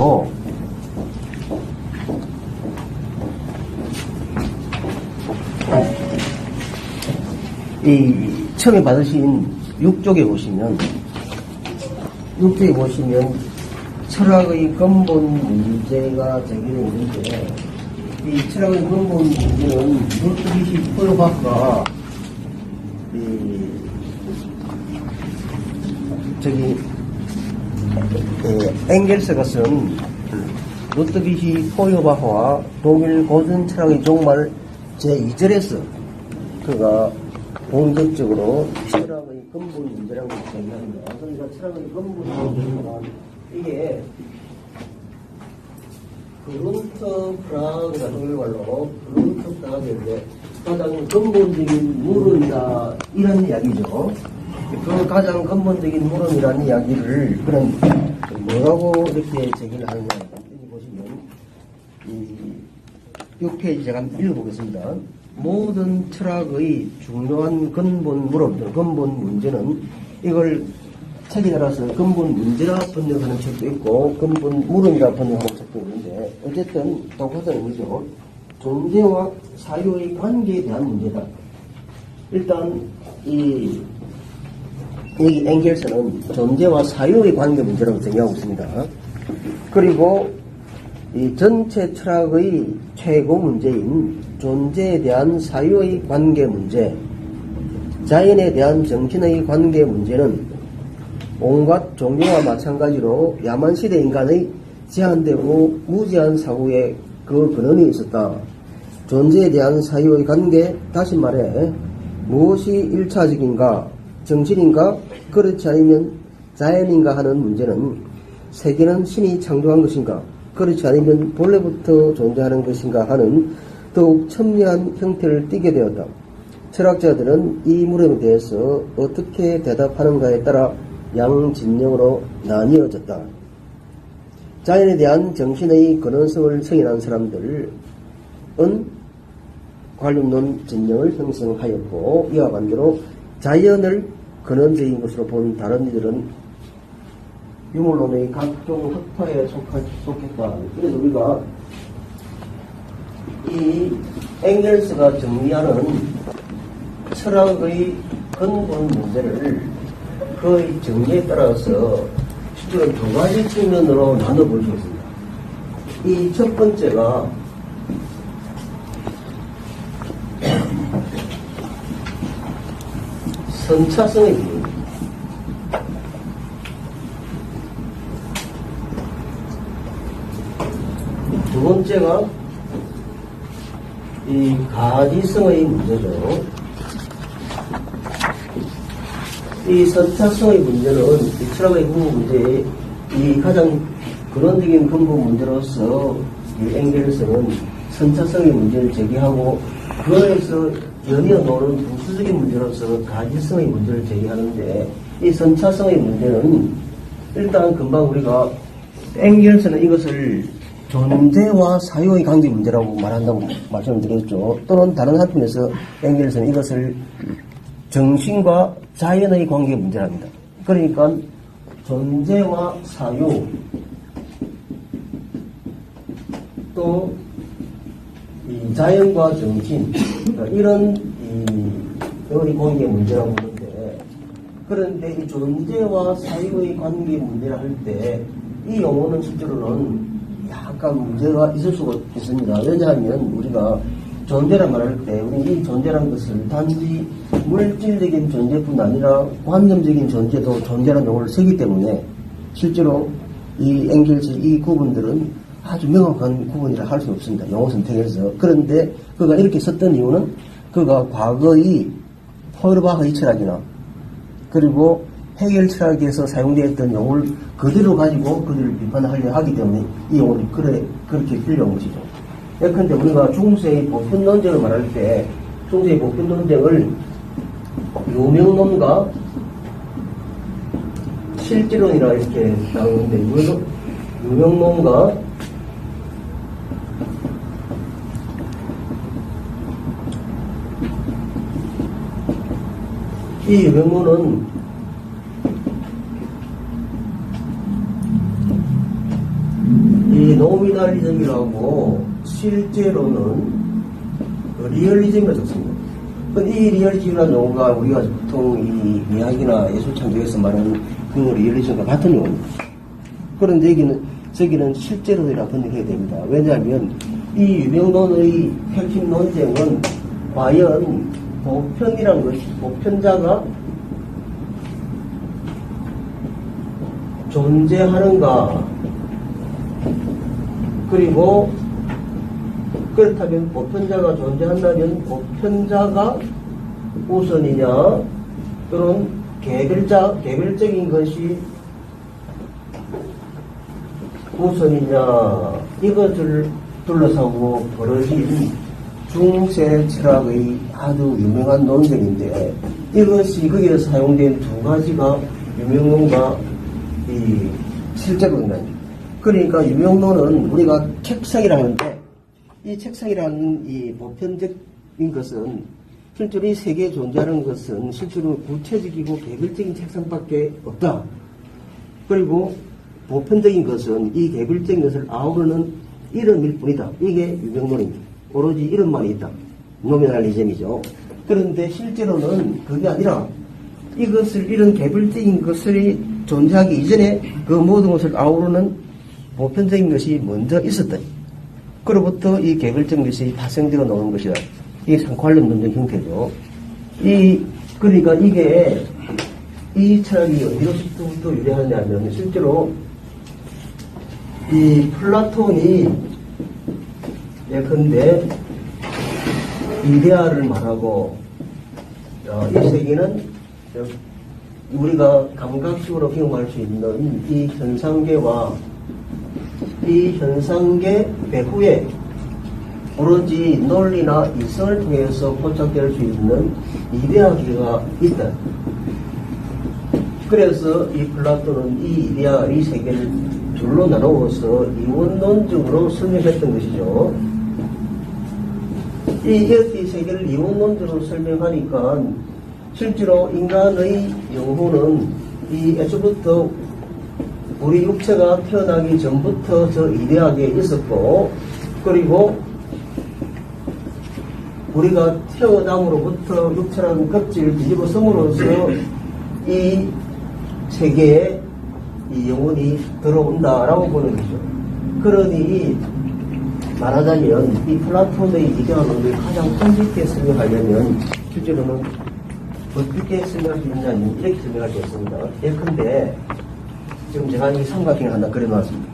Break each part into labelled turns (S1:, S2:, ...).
S1: 가지고 이 처음에 받으신 6쪽에 보시면 철학의 근본 문제가 제기되어 있는데, 이 철학의 근본 문제는 루트비시 포요박과 엥겔스가 쓴 루트비시 포요박과 독일 고전 철학의 종말 제2절에서 그가 본격적으로 철학의 근본 문제라고 제기합니다. 그러니까 철학의 근본 문제는 이게 그룬트 프라그가 독일말로 그룬트 프라그인데 가장 근본적인 물음이다 이런 이야기죠. 그 가장 근본적인 물음이라는 이야기를 그런 뭐라고 이렇게 제기를 하느냐, 여기 보시면 이 6페이지 제가 한번 읽어보겠습니다. 모든 철학의 중요한 근본 물음, 근본 문제는, 이걸 책에 따라서 근본 문제라 번역하는 책도 있고 근본 물음이라 번역하는 책도 있는데, 어쨌든 똑같은 의미죠. 존재와 사유의 관계에 대한 문제다. 일단 이 엥겔스는 존재와 사유의 관계 문제라고 정의하고 있습니다. 그리고 이 전체 철학의 최고 문제인 존재에 대한 사유의 관계 문제, 자연에 대한 정신의 관계 문제는 온갖 종교와 마찬가지로 야만 시대 인간의 제한되고 무제한 사고에 그 근원이 있었다. 존재에 대한 사유의 관계, 다시 말해 무엇이 1차적인가, 정신인가, 그렇지 않으면 자연인가 하는 문제는 세계는 신이 창조한 것인가, 그렇지 않으면 본래부터 존재하는 것인가 하는 더욱 첨예한 형태를 띠게 되었다. 철학자들은 이 물음에 대해서 어떻게 대답하는가에 따라 양진영으로 나뉘어졌다. 자연에 대한 정신의 근원성을 승인한 사람들은 관념론 진영을 형성하였고, 이와 반대로 자연을 근원적인 것으로 본 다른 이들은 유물론의 각종 학파에 속했다. 그래서 우리가 이 엥겔스가 정리하는 철학의 근본 문제를 그 정리에 따라서 실제로 두 가지 측면으로 나눠볼 수 있습니다. 이 첫 번째가 선차성의 부분입니다. 두 번째가 이 가지성의 문제죠. 이 선차성의 문제는 이 철학의 근본 문제의 이 가장 근원적인 근본 문제로서 이 엥겔스는 선차성의 문제를 제기하고, 그에서 연이어노는 부수적인 문제로서 가지성의 문제를 제기하는데, 이 선차성의 문제는 일단 금방 우리가 엥겔스는 이것을 존재와 사유의 관계 문제라고 말한다고 말씀드렸죠. 또는 다른 한편에서 엥겔스는 이것을 정신과 자연의 관계 문제랍니다. 그러니까 존재와 사유, 또 이 자연과 정신, 이런 이 관계 문제라고 하는데, 그런데 이 존재와 사유의 관계 문제를 할 때 이 용어는 실제로는 약간 문제가 있을 수가 있습니다. 왜냐하면 우리가 존재란 말할 때 우리 이 존재란 것을 단지 물질적인 존재뿐 아니라 관념적인 존재도 존재라는 용어를 쓰기 때문에 실제로 이 엥겔스 이 구분들은 아주 명확한 구분이라 할 수 없습니다. 용어 선택에서. 그런데 그가 이렇게 썼던 이유는 그가 과거의 포르바흐의 철학이나 그리고 헤겔 철학에서 사용되었던 용어를 그대로 가지고 그들을 비판하려 하기 때문에 이 용어를 그렇게 빌려온 것이죠. 예컨대 우리가 중세의 보편 논쟁을 말할 때 중세의 보편 논쟁을 유명론과 실제론이라 이렇게 나오는데, 유명론과 이 유명론은 이 노미널리즘이라고 실제로는 리얼리즘을 썼습니다. 이 리얼리즘이라는 용어가 우리가 보통 이 미학이나 예술 창조에서 말하는 그 리얼리즘과 같은 용어입니다. 그런데 저기는 실제로라 번역해야 됩니다. 왜냐하면 이 유명론의 핵심 논쟁은 과연 보편이라는 것이 보편자가 존재하는가, 그리고 그렇다면 보편자가 존재한다면 보편자가 우선이냐 또는 개별적인 것이 우선이냐, 이것을 둘러싸고 벌어진 중세 철학의 아주 유명한 논쟁인데, 이것이 거기에 사용된 두 가지가 유명론과 이 실제론입니다. 그러니까 유명론은 우리가 책상이라 하는데, 이 책상이라는 이 보편적인 것은 실제로 이 세계에 존재하는 것은 실제로 구체적이고 개별적인 책상밖에 없다. 그리고 보편적인 것은 이 개별적인 것을 아우르는 이름일 뿐이다. 이게 유명론입니다. 오로지 이름만 있다. 노미널리즘이죠. 그런데 실제로는 그게 아니라 이것을 이런 개별적인 것을 존재하기 이전에 그 모든 것을 아우르는 보편적인 것이 먼저 있었다. 그로부터 이 개별적인 것이 파생되어 나오는 것이다. 이게 상관론 논쟁 형태죠. 그러니까 이게 이 철학이 어디로부터 유래하냐면 실제로 이 플라톤이 예컨대 이데아를 말하고 이 세계는 우리가 감각적으로 경험할 수 있는 이 현상계와 이 현상계 배후에 오로지 논리나 이성을 통해서 포착될 수 있는 이데아계가 있다. 그래서 이 플라톤은 이 이데아, 이 세계를 둘로 나누어서 이원론적으로 설명했던 것이죠. 이렇게 이 세계를 이원론적으로 설명하니까 실제로 인간의 영혼은 이 애초부터 우리 육체가 태어나기 전부터 저 이데아계에 있었고, 그리고 우리가 태어남으로부터 육체라는 껍질을 뒤집어 섬으로써 이 세계에 이 영혼이 들어온다라고 보는 거죠. 그러니 말하자면 이 플라톤의 이데아론을 가장 성직하게 설명하려면 실제로는 어떻게 설명할 수 있냐면 이렇게 설명할 수 있습니다. 예컨대 지금 제가 이 삼각형을 하나 그려놨습니다.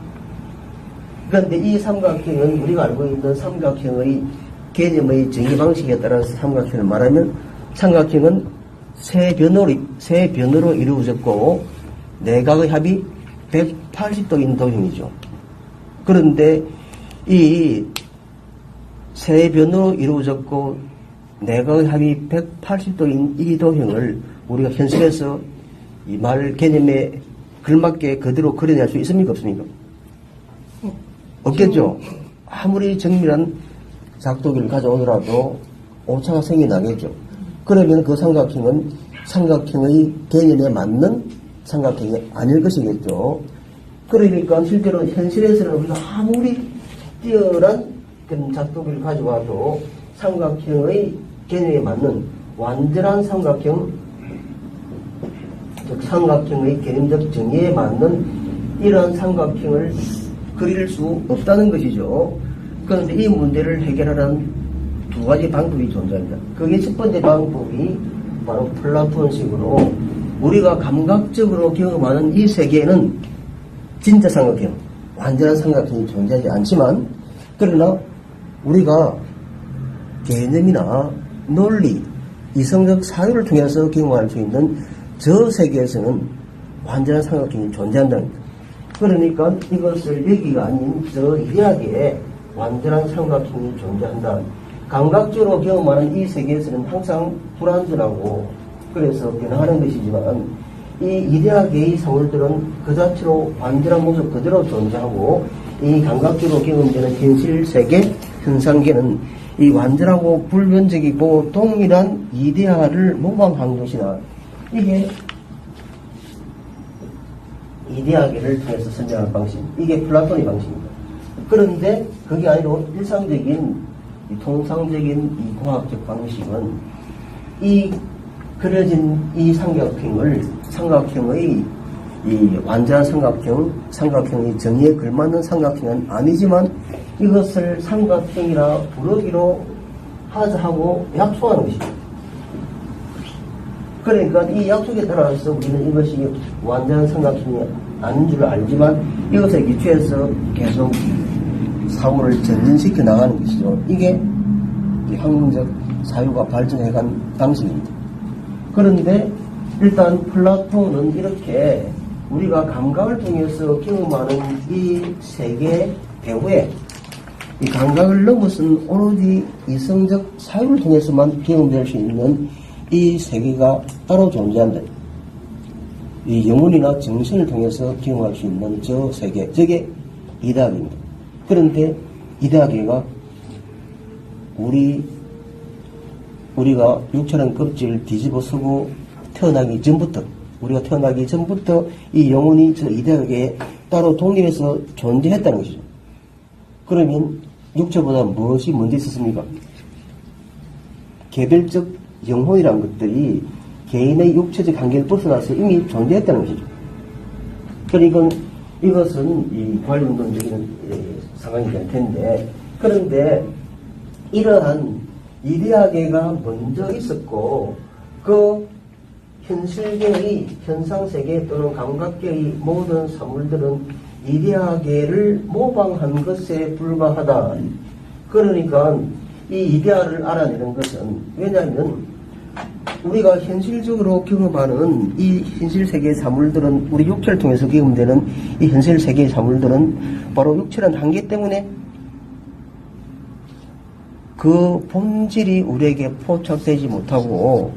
S1: 그런데 이 삼각형은 우리가 알고 있는 삼각형의 개념의 정의 방식에 따라서 삼각형을 말하면 삼각형은 세 변으로 이루어졌고 내각의 합이 180도인 도형이죠. 그런데 이 세 변으로 이루어졌고 내각의 합이 180도인 이 도형을 우리가 현실에서 이 말 개념에 걸맞게 그대로 그려낼 수 있습니까? 없습니까? 없겠죠. 아무리 정밀한 작도기를 가져오더라도 오차가 생겨나겠죠. 그러면 그 삼각형은 삼각형의 개념에 맞는 삼각형이 아닐 것이겠죠. 그러니까 실제로 현실에서는 우리가 아무리 뛰어난 그런 작도기를 가져와도 삼각형의 개념에 맞는 완전한 삼각형, 즉 삼각형의 개념적 정의에 맞는 이러한 삼각형을 그릴 수 없다는 것이죠. 그런데 이 문제를 해결하는 두 가지 방법이 존재합니다. 그게 첫 번째 방법이 바로 플라톤식으로 우리가 감각적으로 경험하는 이 세계에는 진짜 삼각형, 완전한 삼각형이 존재하지 않지만, 그러나 우리가 개념이나 논리, 이성적 사유를 통해서 경험할 수 있는 저 세계에서는 완전한 삼각형이 존재한다는 겁니다. 그러니까 이것을 여기가 아닌 저 이데아계에 완전한 삼각형이 존재한다. 감각적으로 경험하는 이 세계에서는 항상 불완전하고 그래서 변화하는 것이지만 이 이데아계의 사물들은 그 자체로 완전한 모습 그대로 존재하고 이 감각적으로 경험되는 현실 세계, 현상계는 이 완전하고 불변적이고 동일한 이데아를 모방한 것이다. 이게 이데아계를 통해서 설명하는 방식, 이게 플라톤의 방식입니다. 그런데 그게 아니라 일상적인, 통상적인 이 공학적 방식은 이 그려진 이 삼각형의 이 완전한 삼각형의 정의에 걸맞는 삼각형은 아니지만 이것을 삼각형이라 부르기로 하자하고 약속하는 것이죠. 그러니까 이 약속에 따라서 우리는 이것이 완전한 삼각형이 아닌 줄 알지만 이것에 기초해서 계속 사고를 전진시켜 나가는 것이죠. 이게 학문적 사유가 발전해간 방식입니다. 그런데 일단 플라톤은 이렇게 우리가 감각을 통해서 경험하는 이 세계 배후에 이 감각을 넘어선 오로지 이성적 사유를 통해서만 경험될 수 있는 이 세계가 따로 존재한다. 이 영혼이나 정신을 통해서 경험할 수 있는 저 세계, 저게 이다학입니다. 그런데 이다학계가 우리가 육체는 껍질을 뒤집어 쓰고 우리가 태어나기 전부터 이 영혼이 저 이다학계에 따로 독립해서 존재했다는 것이죠. 그러면 육체보다 무엇이 먼저 있었습니까? 개별적 영혼이라는 것들이 개인의 육체적 한계를 벗어나서 이미 존재했다는 것이죠. 그러니까 이것은 이 관련론적인 상황이 될 텐데, 그런데 이러한 이데아계가 먼저 있었고 그 현실계의 현상세계 또는 감각계의 모든 사물들은 이데아계를 모방한 것에 불과하다. 그러니까 이 이데아를 알아내는 것은, 왜냐하면 우리가 현실적으로 경험하는 이 현실세계의 사물들은, 우리 육체를 통해서 경험되는 이 현실세계의 사물들은 바로 육체라는 한계 때문에 그 본질이 우리에게 포착되지 못하고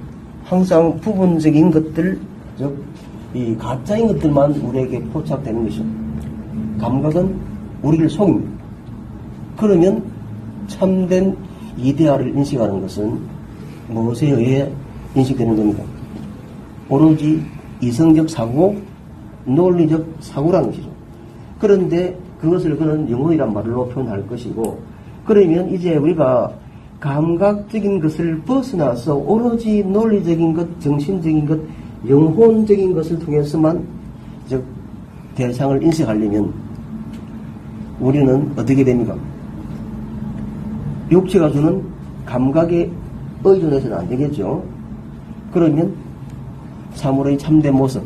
S1: 항상 부분적인 것들, 즉 이 가짜인 것들만 우리에게 포착되는 것이죠. 감각은 우리를 속입니다. 그러면 참된 이데아를 인식하는 것은 무엇에 의해 인식되는 겁니까? 오로지 이성적 사고, 논리적 사고라는 것이죠. 그런데 그것을 그는 영혼이란 말로 표현할 것이고, 그러면 이제 우리가 감각적인 것을 벗어나서 오로지 논리적인 것, 정신적인 것, 영혼적인 것을 통해서만 즉 대상을 인식하려면 우리는 어떻게 됩니까? 육체가 주는 감각에 의존해서는 안 되겠죠. 그러면 사물의 참된 모습,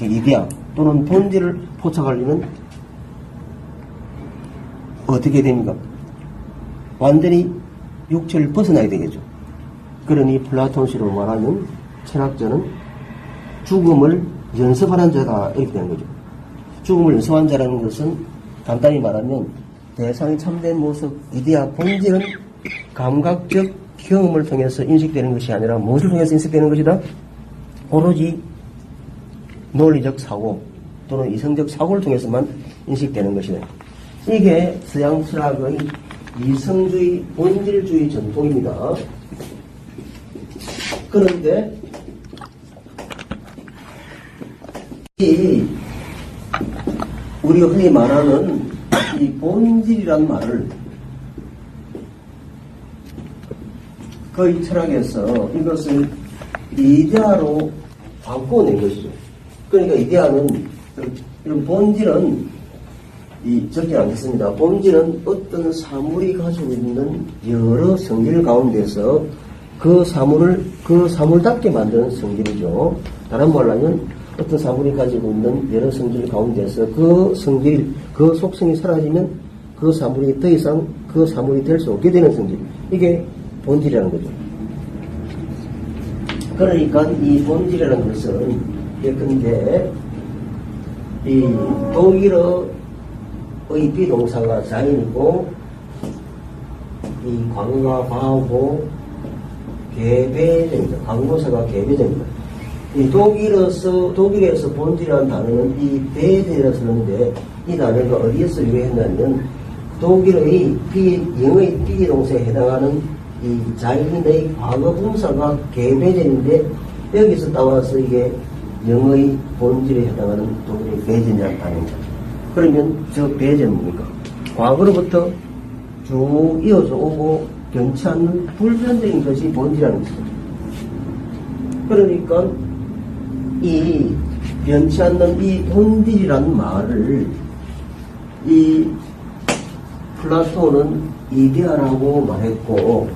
S1: 이데아 또는 본질을 포착하려면 어떻게 됩니까? 완전히 육체를 벗어나야 되겠죠. 그러니 플라톤식으로 말하면 철학자는 죽음을 연습하는 자다, 이렇게 되는 거죠. 죽음을 연습한 자라는 것은 간단히 말하면 대상의 참된 모습, 이데아 본질은 감각적 경험을 통해서 인식되는 것이 아니라 무엇을 통해서 인식되는 것이다? 오로지 논리적 사고 또는 이성적 사고를 통해서만 인식되는 것이다. 이게 서양 철학의 이성주의, 본질주의 전통입니다. 그런데 우리가 흔히 말하는 이 본질이란 말을 거의 철학에서 이것을 이데아로 바꿔낸 것이죠. 그러니까 이데아는, 이런 본질은 적지 않겠습니다. 본질은 어떤 사물이 가지고 있는 여러 성질 가운데서 그 사물답게 만드는 성질이죠. 다른 말로 하면 어떤 사물이 가지고 있는 여러 성질 가운데서 그 속성이 사라지면 그 사물이 더 이상 그 사물이 될 수 없게 되는 성질. 이게 본질이라는 거죠. 그러니까 이 본질이라는 것은, 예컨대 이 독일어의 비동사가 자인이고 이 관과 과하고 개배정입니다. 관고사가 개배정입니다. 이 독일에서 본질이라는 단어는 이 배전이라 쓰는데, 이 단어가 어디에서 유래했냐면 독일의 영어의 비동사에 해당하는 이 자인의 과거 분사가 개배전인데, 여기서 따와서 이게 영어의 본질에 해당하는 독일의 배전이라는 단어입니다. 그러면 저 배전은 뭡니까? 과거로부터 쭉 이어져 오고 변치 않는 불변적인 것이 본질이라는 것입니다. 그러니까 이 변치 않는 이 본질이라는 말을 이 플라톤은 이데아라고 말했고,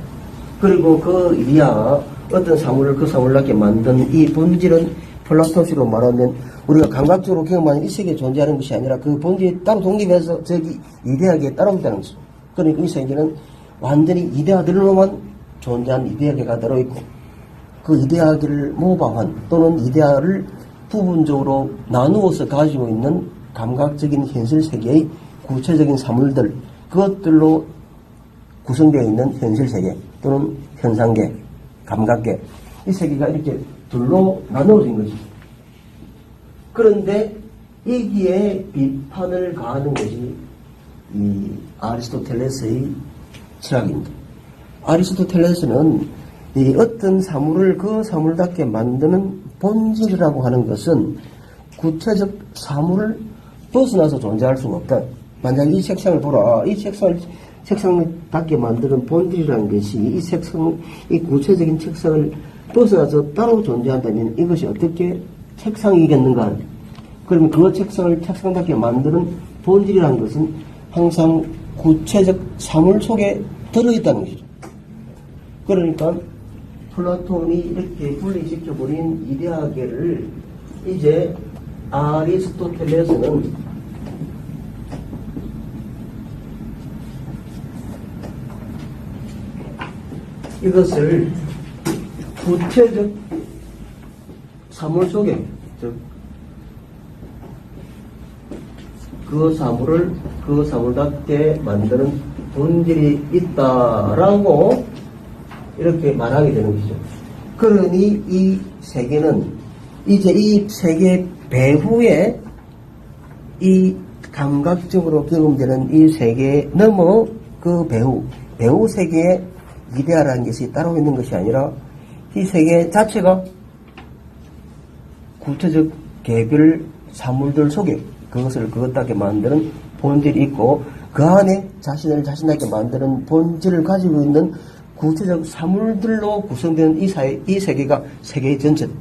S1: 그리고 그 이데아, 어떤 사물을 그 사물답게 만든 이 본질은 플라톤식으로 말하면 우리가 감각적으로 경험하는 이 세계에 존재하는 것이 아니라 그 본질이 따로 독립해서 저기 이데아계에 따라온다는 것이죠. 그러니까 이 세계는 완전히 이데아들로만 존재한 이데아계가 들어있고, 그 이데아계를 모방한 또는 이데아를 부분적으로 나누어서 가지고 있는 감각적인 현실 세계의 구체적인 사물들, 그것들로 구성되어 있는 현실 세계 또는 현상계, 감각계, 이 세계가 이렇게 둘로 나누어진 것이죠. 그런데 여기에 비판을 가하는 것이 이 아리스토텔레스의 철학입니다. 아리스토텔레스는 이 어떤 사물을 그 사물답게 만드는 본질이라고 하는 것은 구체적 사물을 벗어나서 존재할 수가 없다. 만약 이 책상을 보라. 이 책상답게 만드는 본질이라는 것이 이 구체적인 책상을 벗어나서 따로 존재한다면 이것이 어떻게 책상이겠는가? 그러면 그 책상을 책상답게 만드는 본질이라는 것은 항상 구체적 사물 속에 들어있다는 것이죠. 그러니까 플라톤이 이렇게 분리시켜버린 이데아계를 이제 아리스토텔레스는 이것을 구체적 사물 속에, 즉 그 사물을 그 사물답게 만드는 본질이 있다라고 이렇게 말하게 되는 것이죠. 그러니 이 세계는 이제 이 세계 배후에 이 감각적으로 경험되는 이 세계 넘어 그 배후 세계에 이데아라는 것이 따로 있는 것이 아니라 이 세계 자체가 구체적 개별 사물들 속에 그것을 그것답게 만드는 본질이 있고, 그 안에 자신을 자신답게 만드는 본질을 가지고 있는 구체적 사물들로 구성되는 이 세계가 세계의 전체다.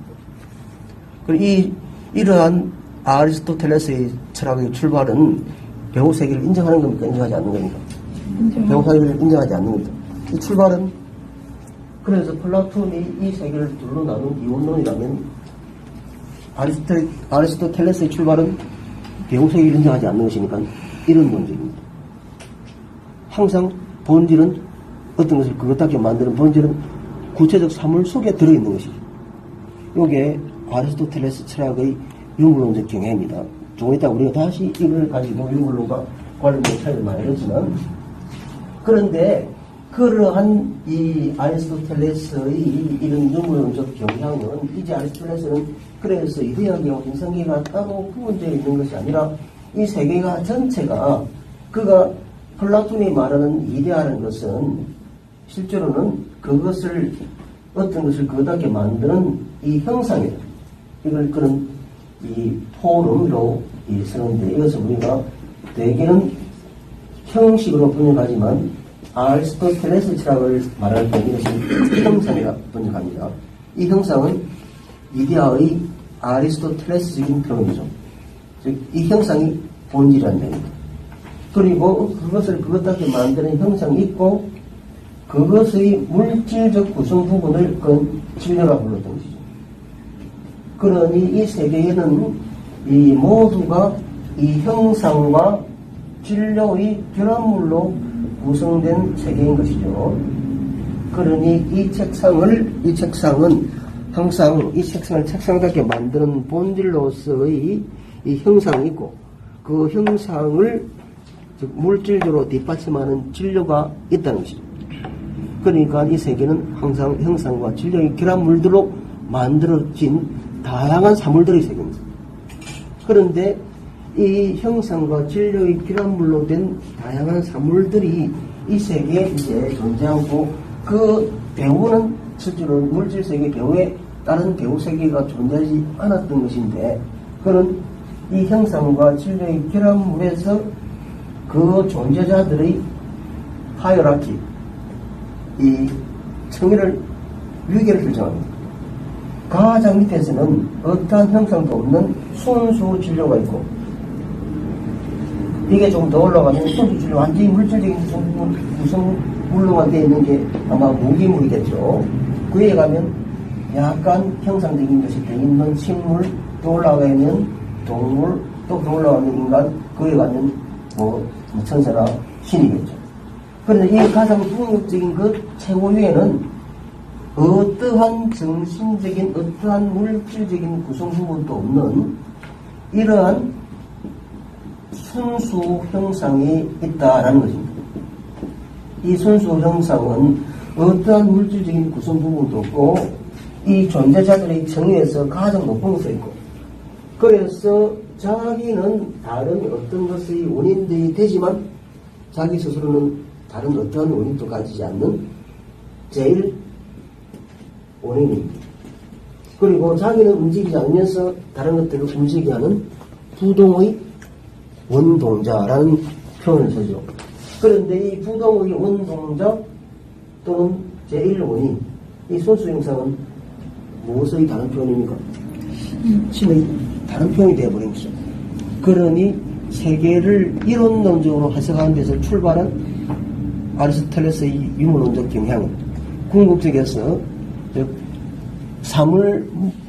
S1: 그리고 이러한 아리스토텔레스의 철학의 출발은 배후 세계를 인정하는 겁니까? 인정하지 않는 겁니까? 배후 세계를 인정하지 않는 겁니다. 이 출발은, 그래서 플라톤이 이 세계를 둘로 나눈 이원론이라면 아리스토텔레스의 출발은 배후 세계를 인정하지 않는 것이니까 이런 논쟁입니다. 항상 본질은 어떤 것을 그것답게 만드는 본질은 구체적 사물 속에 들어있는 것이죠. 이게 아리스토텔레스 철학의 융물론적 경향입니다. 조금 이따 우리가 다시 이걸 가지고 융물론과 관련된 차이를 말하지만, 그런데 그러한 이 아리스토텔레스의 이런 융물론적 경향은 이제 아리스토텔레스는 그래서 이데아계와 현상계가 따로 구분되어 있는 것이 아니라 이 세계가 전체가 그가 플라톤이 말하는 이데아라는 것은 실제로는 그것을 어떤 것을 그것답게 만드는 이 형상이다. 이걸 그런 이 포럼으로 쓰는데, 이것을 우리가 대개는 형식으로 번역하지만 아리스토텔레스 철학을 말할 때 이것은 형상이라 번역합니다. 이 형상은 이데아의 아리스토텔레스적인 표현이죠. 즉, 이 형상이 본질이라는 얘기입니다. 그리고 그것을 그것답게 만드는 형상이 있고, 그것의 물질적 구성 부분을 그건 진료라고 불렀던 것이죠. 그러니 이 세계에는 이 모두가 이 형상과 진료의 결합물로 구성된 세계인 것이죠. 그러니 이 책상은 항상 이 책상을 책상답게 만드는 본질로서의 이 형상이 있고, 그 형상을 즉 물질적으로 뒷받침하는 진료가 있다는 것이죠. 그러니까 이 세계는 항상 형상과 진료의 결합물들로 만들어진 다양한 사물들의 세계입니다. 그런데 이 형상과 진료의 결합물로 된 다양한 사물들이 이 세계에 이제 존재하고, 그 배후는 실제로 물질 세계 배후에 다른 배후 세계가 존재하지 않았던 것인데, 그런 이 형상과 진료의 결합물에서 그 존재자들의 하이어라키, 이 청위를 위계를 결정합니다. 가장 밑에서는 어떠한 형상도 없는 순수 진료가 있고, 이게 좀 더 올라가면 순수 진료, 완전히 물질적인 구성물로만 되어 있는 게 아마 무기물이겠죠. 그에 가면 약간 형상적인 것이 되어 있는 식물, 또 올라가면 동물, 또 더 올라가면 인간, 그에 가면 천사나 신이겠죠. 그런데 이 가장 중력적인 것 최고 위에는 어떠한 정신적인, 어떠한 물질적인 구성부분도 없는 이러한 순수 형상이 있다라는 것입니다. 이 순수 형상은 어떠한 물질적인 구성 부분도 없고, 이 존재자들의 정의에서 가장 높은 곳에 있고, 그래서 자기는 다른 어떤 것의 원인들이 되지만 자기 스스로는 다른 어떠한 원인도 가지지 않는 제일 원인입니다. 그리고 자기는 움직이지 않으면서 다른 것들을 움직이게 하는 부동의 원동자라는 표현을 쓰죠. 그런데 이 부동의 원동자 또는 제1원인, 이 순수 형상은 무엇의 다른 표현입니까? 신의 다른 표현이 되어버린 것이죠. 그러니 세계를 이론론적으로 해석하는 데서 출발한 아리스토텔레스의 유물론적 경향은 궁극적에서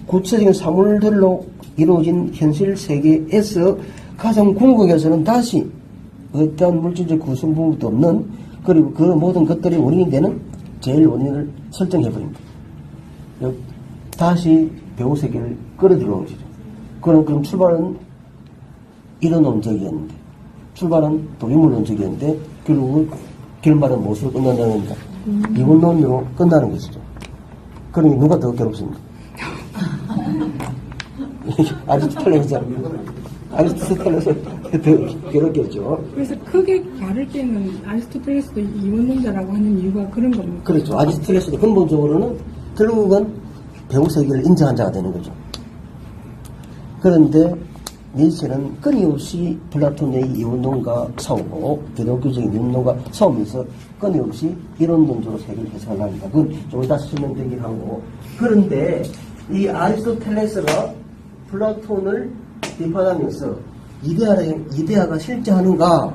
S1: 구체적인 사물들로 이루어진 현실 세계에서 가장 궁극에서는 다시 어떠한 물질적 구성 부분도 없는, 그리고 그 모든 것들이 원인이 되는 제일 원인을 설정해버립니다. 다시 배우 세계를 끌어들여온 것이죠. 그럼 출발은 이론론적이었는데, 출발은 또 유물론적이었는데, 결국은 결말은 무엇으로 끝난다는 겁니다. 이원론으로 끝나는 것이죠. 그러니 누가 더 괴롭습니까? 아리스토텔레스 더 괴롭겠죠.
S2: 그래서 크게 가를 때는 아리스토텔레스도 이원론자라고 하는 이유가 그런 겁니까?
S1: 그렇죠. 아리스토텔레스도 근본적으로는 결국은 배우 세계를 인정한 자가 되는 거죠. 그런데 니체는 끊임없이 플라톤의 이원론과 싸우고 기독교적인 이원론과 싸우면서 끊임없이 이론론적으로 세계를 해석하려 합니다. 그건 좀 이따 설명되긴 하고. 그런데 이 아리스토텔레스가 플라톤을 비판하면서 이데아가 실제하는가?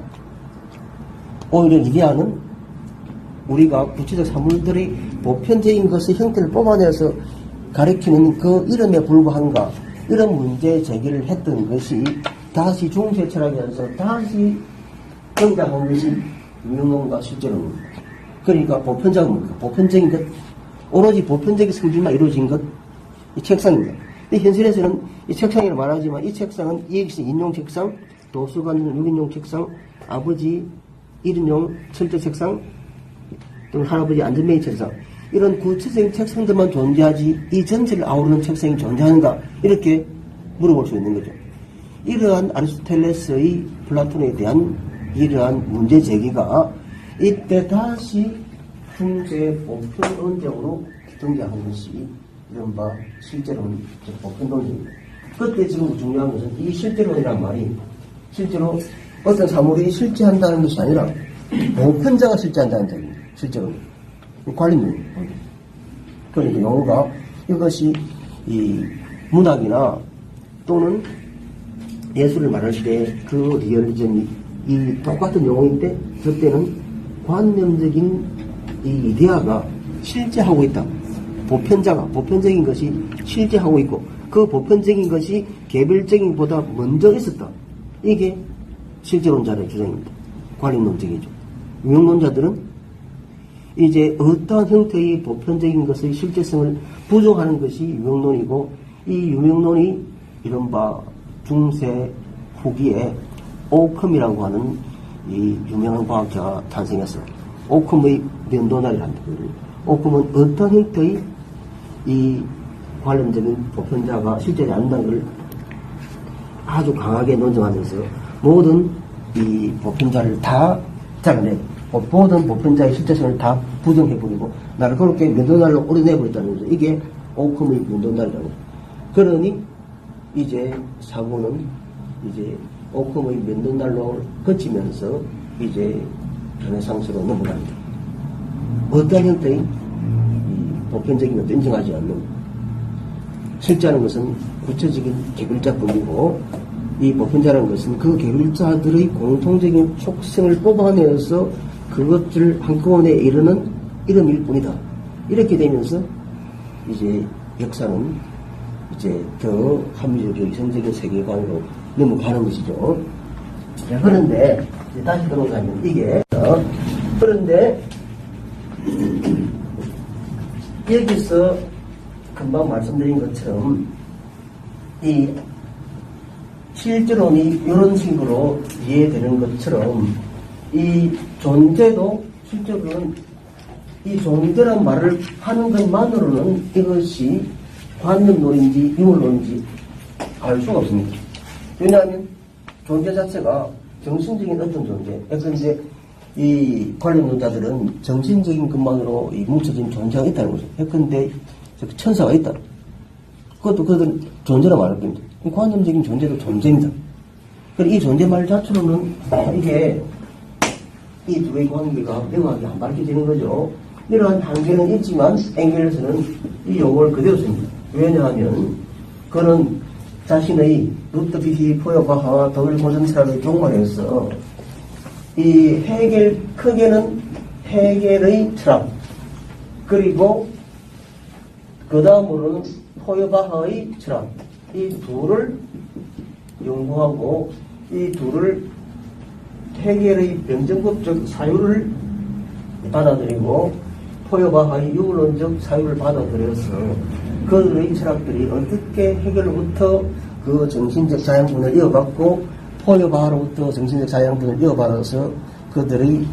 S1: 오히려 이데아는 우리가 구체적 사물들의 보편적인 것의 형태를 뽑아내서 가리키는 그 이름에 불과한가? 이런 문제 제기를 했던 것이 다시 중세 철학에서 다시 등장한 것이 유형론과 실제론입니다. 그러니까 보편적인 뭡니까? 보편적인 것, 오로지 보편적인 성질만 이루어진 것, 이 책상입니다. 이 현실에서는 이 책상이라고 말하지만 이 책상은 이익시 인용 책상, 도서관은 6인용 책상, 아버지 1인용 철제 책상, 또는 할아버지 안전뱅이 책상, 이런 구체적인 책상들만 존재하지 이 전체를 아우르는 책상이 존재하는가, 이렇게 물어볼 수 있는 거죠. 이러한 아리스토텔레스의 플라톤에 대한 이러한 문제 제기가 이때 다시 중세 보편론적으로 등장한 것이 이른바 실제론, 보편론입니다. 그때 지금 중요한 것은 이 실제론이란 말이 실제로 어떤 사물이 실제한다는 것이 아니라 보편자가 실제한다는 점입니다. 실제로는 관리물. 그러니까 용어가 이것이 이 문학이나 또는 예술을 말할 때 그 리얼리즘이 이 똑같은 용어인데 저때는 관념적인 이 이데아가 실제하고 있다. 보편적인 것이 실제하고 있고 그 보편적인 것이 개별적인 보다 먼저 있었다. 이게 실제론자의 주장입니다. 관념론적이죠. 유형론자들은 이제 어떠한 형태의 보편적인 것의 실제성을 부정하는 것이 유형론이고, 이 유형론이 이른바 중세 후기에 오컴이라고 하는 이 유명한 과학자가 탄생했어요. 오컴의 면도날이란다. 오컴은 어떤 형태의 이 관련적인 보편자가 실제지 않는다는 걸 아주 강하게 논증하면서 모든 이 보편자를 다 잘라내고 모든 보편자의 실제성을 다 부정해버리고 나를 그렇게 면도날로 오려내버렸다는 거죠. 이게 오컴의 면도날이라고. 그러니 이제 사고는 이제 오컴의 면도날로 거치면서 이제 르네상스로 넘어갑니다. 어떠한 형태의 이 보편적인 것도 인정하지 않는 실제하는 것은 구체적인 개글자뿐이고 이 보편자라는 것은 그 개글자들의 공통적인 촉성을 뽑아내서 그것을 한꺼번에 이루는 이름일 뿐이다. 이렇게 되면서 이제 역사는 이제 더 합리적이고 이성적인 세계관으로 넘어가는 것이죠. 자, 그런데 이제 다시 들어가면 이게 그런데 여기서 금방 말씀드린 것처럼 이 실제로는 이런 식으로 이해되는 것처럼 이 존재도 실제로는 이 존재란 말을 하는 것만으로는 이것이 관념론인지 유물론인지 알 수가 없습니다. 왜냐하면 존재 자체가 정신적인 어떤 존재. 그런데 이 관념론자들은 정신적인 것만으로 이 뭉쳐진 존재가 있다는 거죠. 그런데 천사가 있다. 그것도 그들은 존재라 말할 겁니다. 관념적인 존재도 존재입니다. 이 존재 말 자체로는 이게 이 둘의 관계가 명확하게 안 밝혀지는 거죠. 이러한 한계는 있지만 엥겔스는 이 용어를 그대로 씁니다. 왜냐하면 그는 자신의 루트비히 포여바하와 더블 고전체라를 종말해서 이 헤겔 크게는 헤겔의 철학 그리고 그 다음으로는 포여바하의 철학 이 둘을 연구하고 이 둘을 헤겔의 변증법적 사유를 받아들이고 포여바하의 유물론적 사유를 받아들여서 그들의 철학들이 어떻게 헤겔로부터 그 정신적 자양분을 이어받고 포여바하로부터 정신적 자양분을 이어받아서 그들의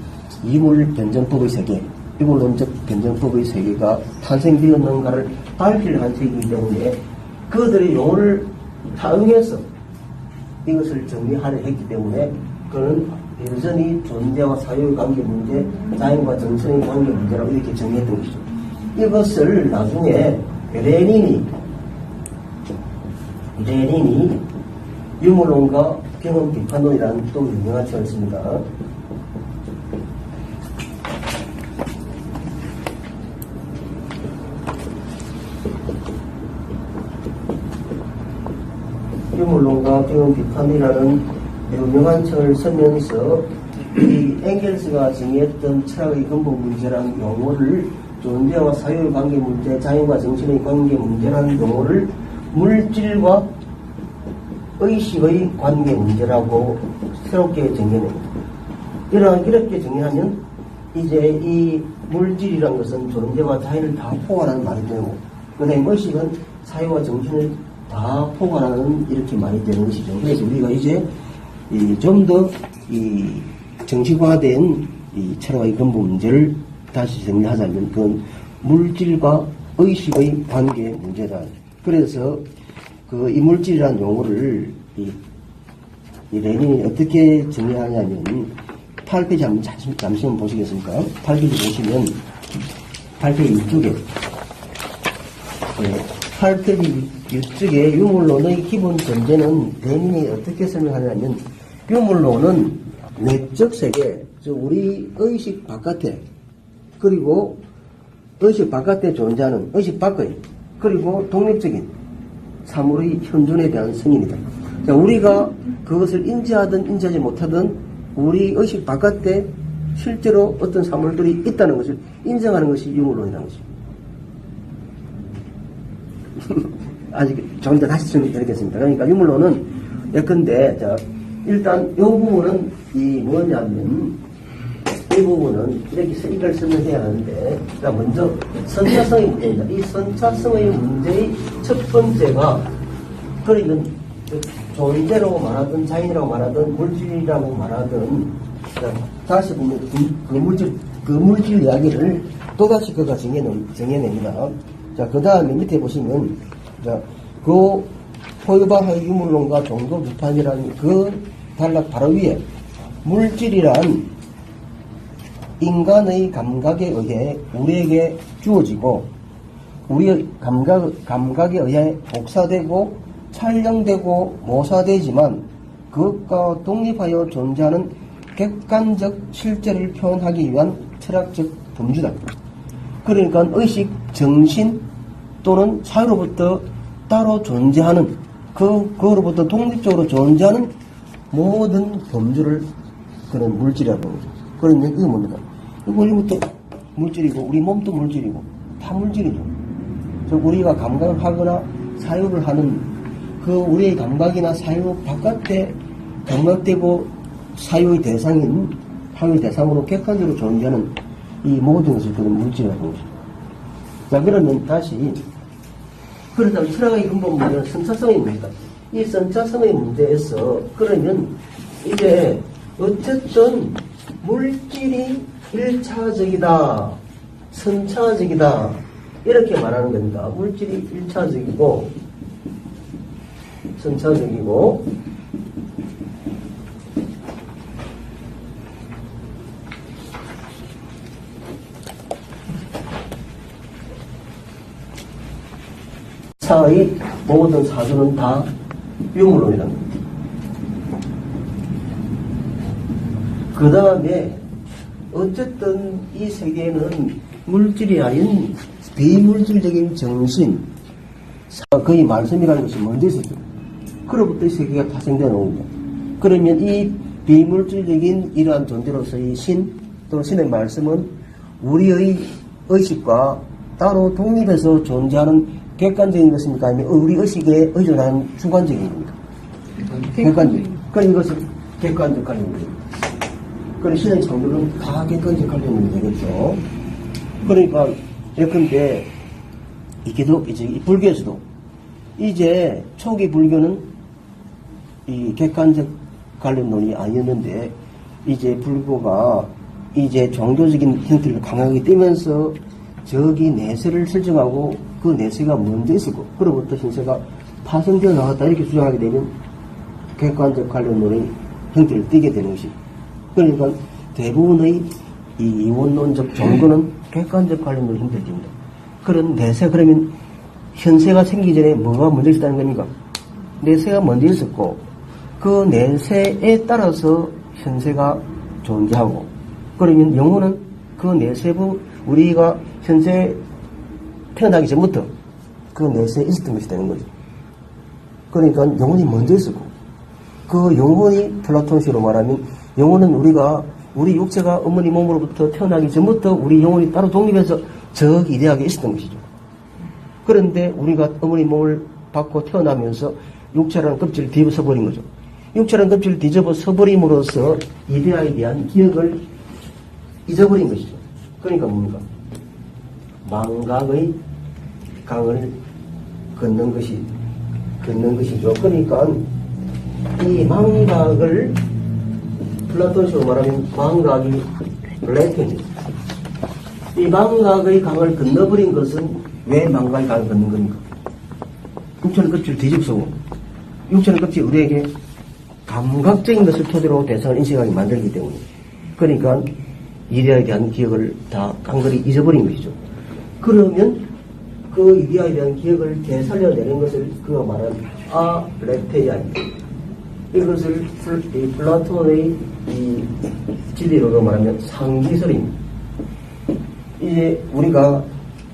S1: 이물 변증법의 세계, 유물론적 변증법의 세계가 탄생되었는가를 밝힐 한 책이기 때문에 그들의 용어를 사용해서 이것을 정리하려 했기 때문에 그는 여전히 존재와 사유의 관계 문제, 자연과 정신의 관계 문제라고 이렇게 정리했던 것이죠. 이것을 나중에 레닌이 유물론과 경험 비판론이라는 또 유명한 책을 씁니다. 유물론과 경험 비판이라는 유명한 책을 쓰면서 이 엥겔스가 정의했던 철학의 근본 문제라는 용어를 존재와 사유의 관계 문제, 자연과 정신의 관계 문제라는 용어를 물질과 의식의 관계 문제라고 새롭게 정의합니다. 이렇게 정의하면 이제 이 물질이란 것은 존재와 자연을 다 포괄하는 말이 되고 그 다음에 의식은 사유와 정신을 다 포괄하는 이렇게 말이 되는 것이죠. 그래서 우리가 이제 좀 더 이 정치화된 이 철학의 근본 문제를 다시 정리하자면 그건 물질과 의식의 관계 문제다. 그래서 그 이 물질이라는 용어를 이 레닌이 어떻게 정리하냐면 8페이지 한번 잠시만 보시겠습니까? 8페이지 보시면 8페이지 이쪽에 8페이지 이쪽에 유물론의 기본 전제는 레닌이 어떻게 설명하냐면 유물론은 내적 세계, 즉 우리 의식 바깥에 그리고 의식 바깥에 존재하는 의식 밖의 그리고 독립적인 사물의 현존에 대한 승인이다. 자, 우리가 그것을 인지하든 인지하지 못하든 우리 의식 바깥에 실제로 어떤 사물들이 있다는 것을 인정하는 것이 유물론이라는 것입니다. 아직 좀 더 다시 설명드리겠습니다. 그러니까 유물론은 예컨대 자, 일단 이 부분은 이 뭐냐면 이 부분은 이렇게 이걸 설명해야 하는데 자, 먼저 선차성의 문제입니다. 이 선차성의 문제의 첫 번째가 그러니까 존재라고 말하든 자연이라고 말하든 물질이라고 말하든 자, 다시 보면 그 물질 이야기를 또다시 그가 정해냅니다. 자, 그 다음에 밑에 보시면 자, 그 포유바하의 유물론과 종교 비판이라는 그 단락 바로 위에 물질이란 인간의 감각에 의해 우리에게 주어지고 우리의 감각에 의해 복사되고 촬영되고 모사되지만 그것과 독립하여 존재하는 객관적 실제를 표현하기 위한 철학적 범주다. 그러니까 의식, 정신 또는 사유로부터 따로 존재하는 그거로부터 독립적으로 존재하는 모든 범주를 그런 물질이라고 하죠. 그러면 이게 뭡니까? 우리부터 물질이고 우리 몸도 물질이고 다 물질이죠. 즉 우리가 감각을 하거나 사유를 하는 그 우리의 감각이나 사유 바깥에 감각되고 사유의 대상인 사유의 대상으로 객관적으로 존재하는 이 모든 것을 그런 물질이라고 하죠. 자, 그러면 다시 그렇다면 철학의 근본 문제는 선차성의 문제다. 이 선차성의 문제에서 그러면 이제 어쨌든 물질이 1차적이다, 선차적이다 이렇게 말하는 겁니다. 물질이 1차적이고 선차적이고 사의 모든 사주는 다 유물론이랍니다. 그 다음에 어쨌든 이 세계는 물질이 아닌 비물질적인 정신, 거의 말씀이라는 것이 먼저 있었죠. 그로부터 이 세계가 파생되어 나옵니다. 그러면 이 비물질적인 이러한 존재로서의 신, 또는 신의 말씀은 우리의 의식과 따로 독립해서 존재하는 객관적인 것입니까? 아니면 우리 의식에 의존하는 주관적인 겁니까? 객관적. 그러니까 이것은 객관적 관념입니다. 그럼 신의 창조는 다 객관적 관념이 되겠죠. 그러니까 예컨대 이 불교에서도 이제 초기 불교는 이 객관적 관념론이 아니었는데 이제 불교가 이제 종교적인 형태를 강하게 띄면서 저기 내세를 설정하고 그 내세가 먼저 있었고 그로부터 신세가 파생되어 나왔다 이렇게 주장하게 되면 객관적 관념론의 형태를 띠게 되는 것이 그러니까 대부분의 이 이원론적 종교는 객관적 관념론의 형태를 띱니다. 그런 내세 그러면 현세가 생기기 전에 뭐가 먼저 있었다는 겁니까? 내세가 먼저 있었고 그 내세에 따라서 현세가 존재하고 그러면 영혼은 그 내세부 우리가 현재 태어나기 전부터 그 내세에 있었던 것이 되는 거죠. 그러니까 영혼이 먼저 있었고 그 영혼이 플라톤식으로 말하면 영혼은 우리 육체가 어머니 몸으로부터 태어나기 전부터 우리 영혼이 따로 독립해서 저기 이대하게 있었던 것이죠. 그런데 우리가 어머니 몸을 받고 태어나면서 육체라는 껍질을 뒤집어 버린 거죠. 육체라는 껍질을 뒤집어 서버림으로써 이데아에 대한 기억을 잊어버린 것이죠. 그러니까 뭡니까? 망각의 강을 걷는 것이죠. 그러니까 이 망각을 플라톤식으로 말하면 망각이 블랙입니다. 이 망각의 강을 건너버린 것은 왜 망각의 강을 걷는 겁니까? 육체는 껍질을 뒤집어쓰고 육체는 껍질이 우리에게 감각적인 것을 토대로 대상을 인식하게 만들기 때문에 그러니까 이데아에 대한 기억을 다 깡그리 잊어버린 것이죠. 그러면 그 이데아에 대한 기억을 되살려내는 것을 그가 말한 아레테이아입니다. 이것을 플라톤의 이 진리로 말하면 상기설입니다. 이제 우리가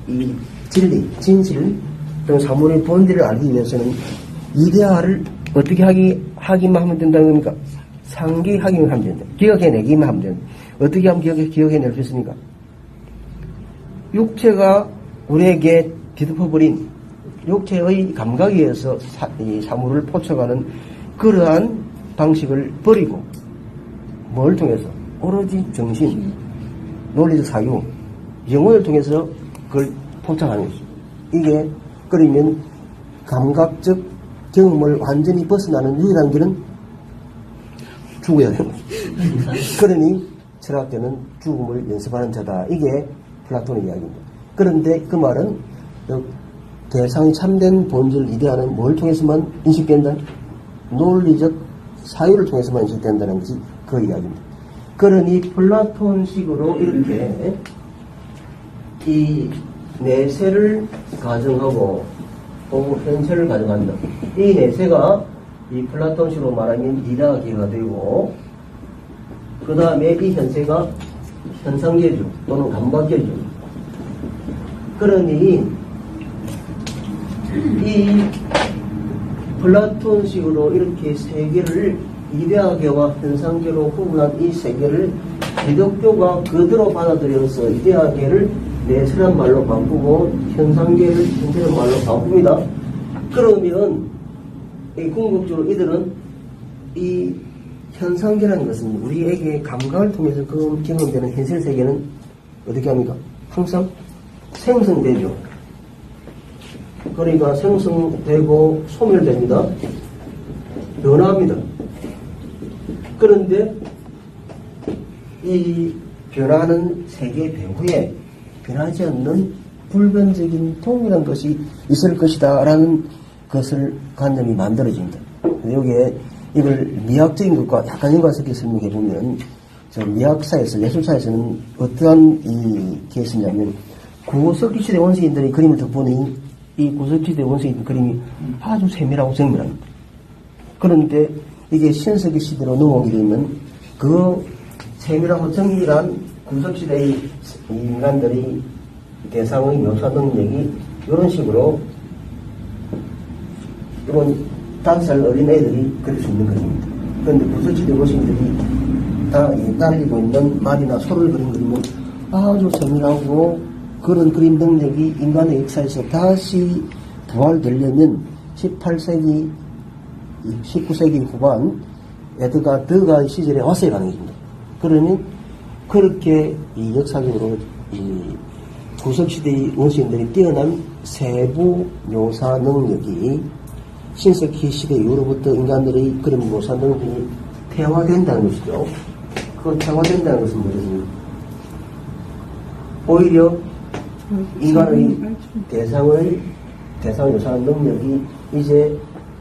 S1: 이 진리, 진실 또는 사물의 본질을 알기 위해서는 이데아를 어떻게 하기만 하면 된다는 겁니까? 상기하기만 하면 된다. 기억해내기만 하면 된다. 어떻게 하면 기억해낼 수 있습니까? 육체가 우리에게 뒤덮어버린 육체의 감각에 의해서 이 사물을 포착하는 그러한 방식을 버리고 뭘 통해서? 오로지 정신, 논리적 사유, 영혼을 통해서 그걸 포착하는 것이죠. 이게 그러면 감각적 경험을 완전히 벗어나는 유일한 길은 죽어야 되는 거죠. 그러니 철학자는 죽음을 연습하는 자다. 이게 플라톤의 이야기입니다. 그런데 그 말은 대상이 참된 본질을 이데아는 뭘 통해서만 인식된다? 논리적 사유를 통해서만 인식된다는 것이 그 이야기입니다. 그러니 플라톤식으로 이렇게 이 내세를 가정하고 또 현세를 가정한다. 이 내세가 이 플라톤식으로 말하면 이다계가 되고, 그 다음에 이 현세가 현상계죠. 또는 감각계죠. 그러니 이 플라톤식으로 이렇게 세계를 이데아계와 현상계로 구분한 이 세계를 기독교가 그대로 받아들여서 이데아계를 내세란 말로 바꾸고 현상계를 현세란 말로 바꿉니다. 그러면 이 궁극적으로 이들은 이 현상계라는 것은 우리에게 감각을 통해서 경험되는 현실 세계는 어떻게 합니까? 항상 생성되죠. 그러니까 생성되고 소멸됩니다. 변화합니다. 그런데 이 변하는 세계 배후에 변하지 않는 불변적인 동일한 것이 있을 것이다 라는 것을 관념이 만들어집니다. 여기에 이걸 미학적인 것과 약간 연관시켜 설명해 보면 미학사에서 예술사에서는 어떠한 이 케이스냐면 구석기 시대 원시인들의 그림을 덕보니 이 구석기 시대 원시인 그림이 아주 세밀하고 정밀합니다. 그런데 이게 신석기 시대로 넘어오게 되면 그 세밀하고 정밀한 구석시대의 인간들의 대상의 묘사 능력이 이런 식으로 이런 5살 어린 애들이 그릴 수 있는 그림입니다. 그런데 구석시대 원시인들이 다 따르고 있는 말이나 소를 그린 그림은 아주 세밀하고 그런 그림 능력이 인간의 역사에서 다시 부활되려면 18세기 19세기 후반 에드가 드가의 시절에 왔어야 가능해집니다. 그러니 그렇게 이 역사적으로 이 구석시대의 원시인들이 뛰어난 세부 묘사 능력이 신석기 시대 이후로부터 인간들의 그런 묘사 능력이 퇴화된다는 것이죠. 그 퇴화된다는 것은 뭐겠습니까? 오히려 인간의 대상을 묘사하는 능력이 이제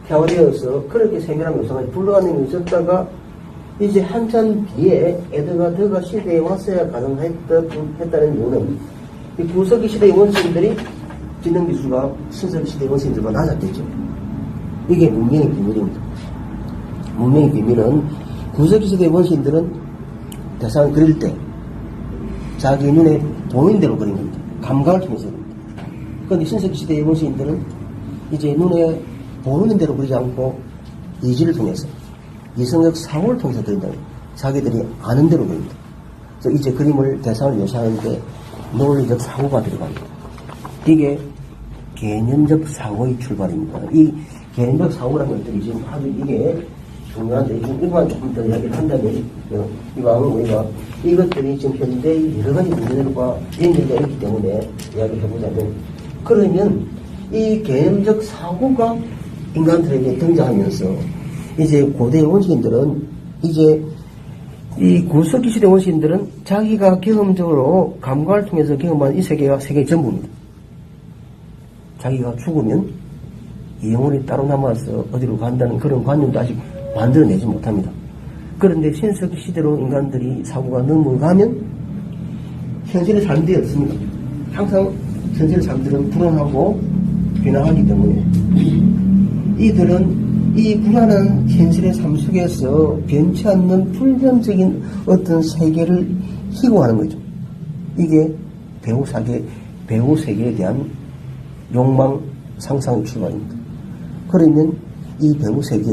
S1: 퇴화되어서 그렇게 세밀한 묘사가 불가능이 있었다가 이제 한참 뒤에 에드가 드가 시대에 왔어야 가능했다는 이유는 이 구석기 시대의 원시인들이 지능 기수가 신석기 시대의 원시인들보다 낮았겠죠. 이게 문명의 비밀입니다. 문명의 비밀은 구석기 시대의 원시인들은 대상을 그릴 때 자기 눈에 보이는 대로 그린 겁니다. 감각을 통해서 그립니다. 그런데 신석기 시대의 원시인들은 이제 눈에 보이는 대로 그리지 않고 이지를 통해서 이성적 사고를 통해서 그린다. 자기들이 아는 대로 그립니다. 그래서 이제 그림을 대상을 묘사하는데 논리적 사고가 들어갑니다. 이게 개념적 사고의 출발입니다. 이 개념적 사고라는 것들이 지금 아주 이게 중요한데, 이거만 조금 더 이야기를 한다면, 이왕은 우리가 이것들이 지금 현대의 여러 가지 문제들과 연결되어 있기 때문에 이야기를 해보자면, 그러면 이 개념적 사고가 인간들에게 등장하면서, 이제 고대 원시인들은, 이제 이 구석기 시대 원시인들은 자기가 경험적으로 감각을 통해서 경험한 이 세계가 세계의 전부입니다. 자기가 죽으면 이 영혼이 따로 남아서 어디로 간다는 그런 관념도 아직 만들어내지 못합니다. 그런데 신석기 시대로 인간들이 사고가 넘어가면 현실의 삶들이 없습니다. 항상 현실의 삶들은 불안하고 비난하기 때문에 이들은 이 불안한 현실의 삶 속에서 변치 않는 불변적인 어떤 세계를 희고하는 거죠. 이게 배우 세계에 대한 욕망 상상의 출발입니다. 그러면 이 배우 세계,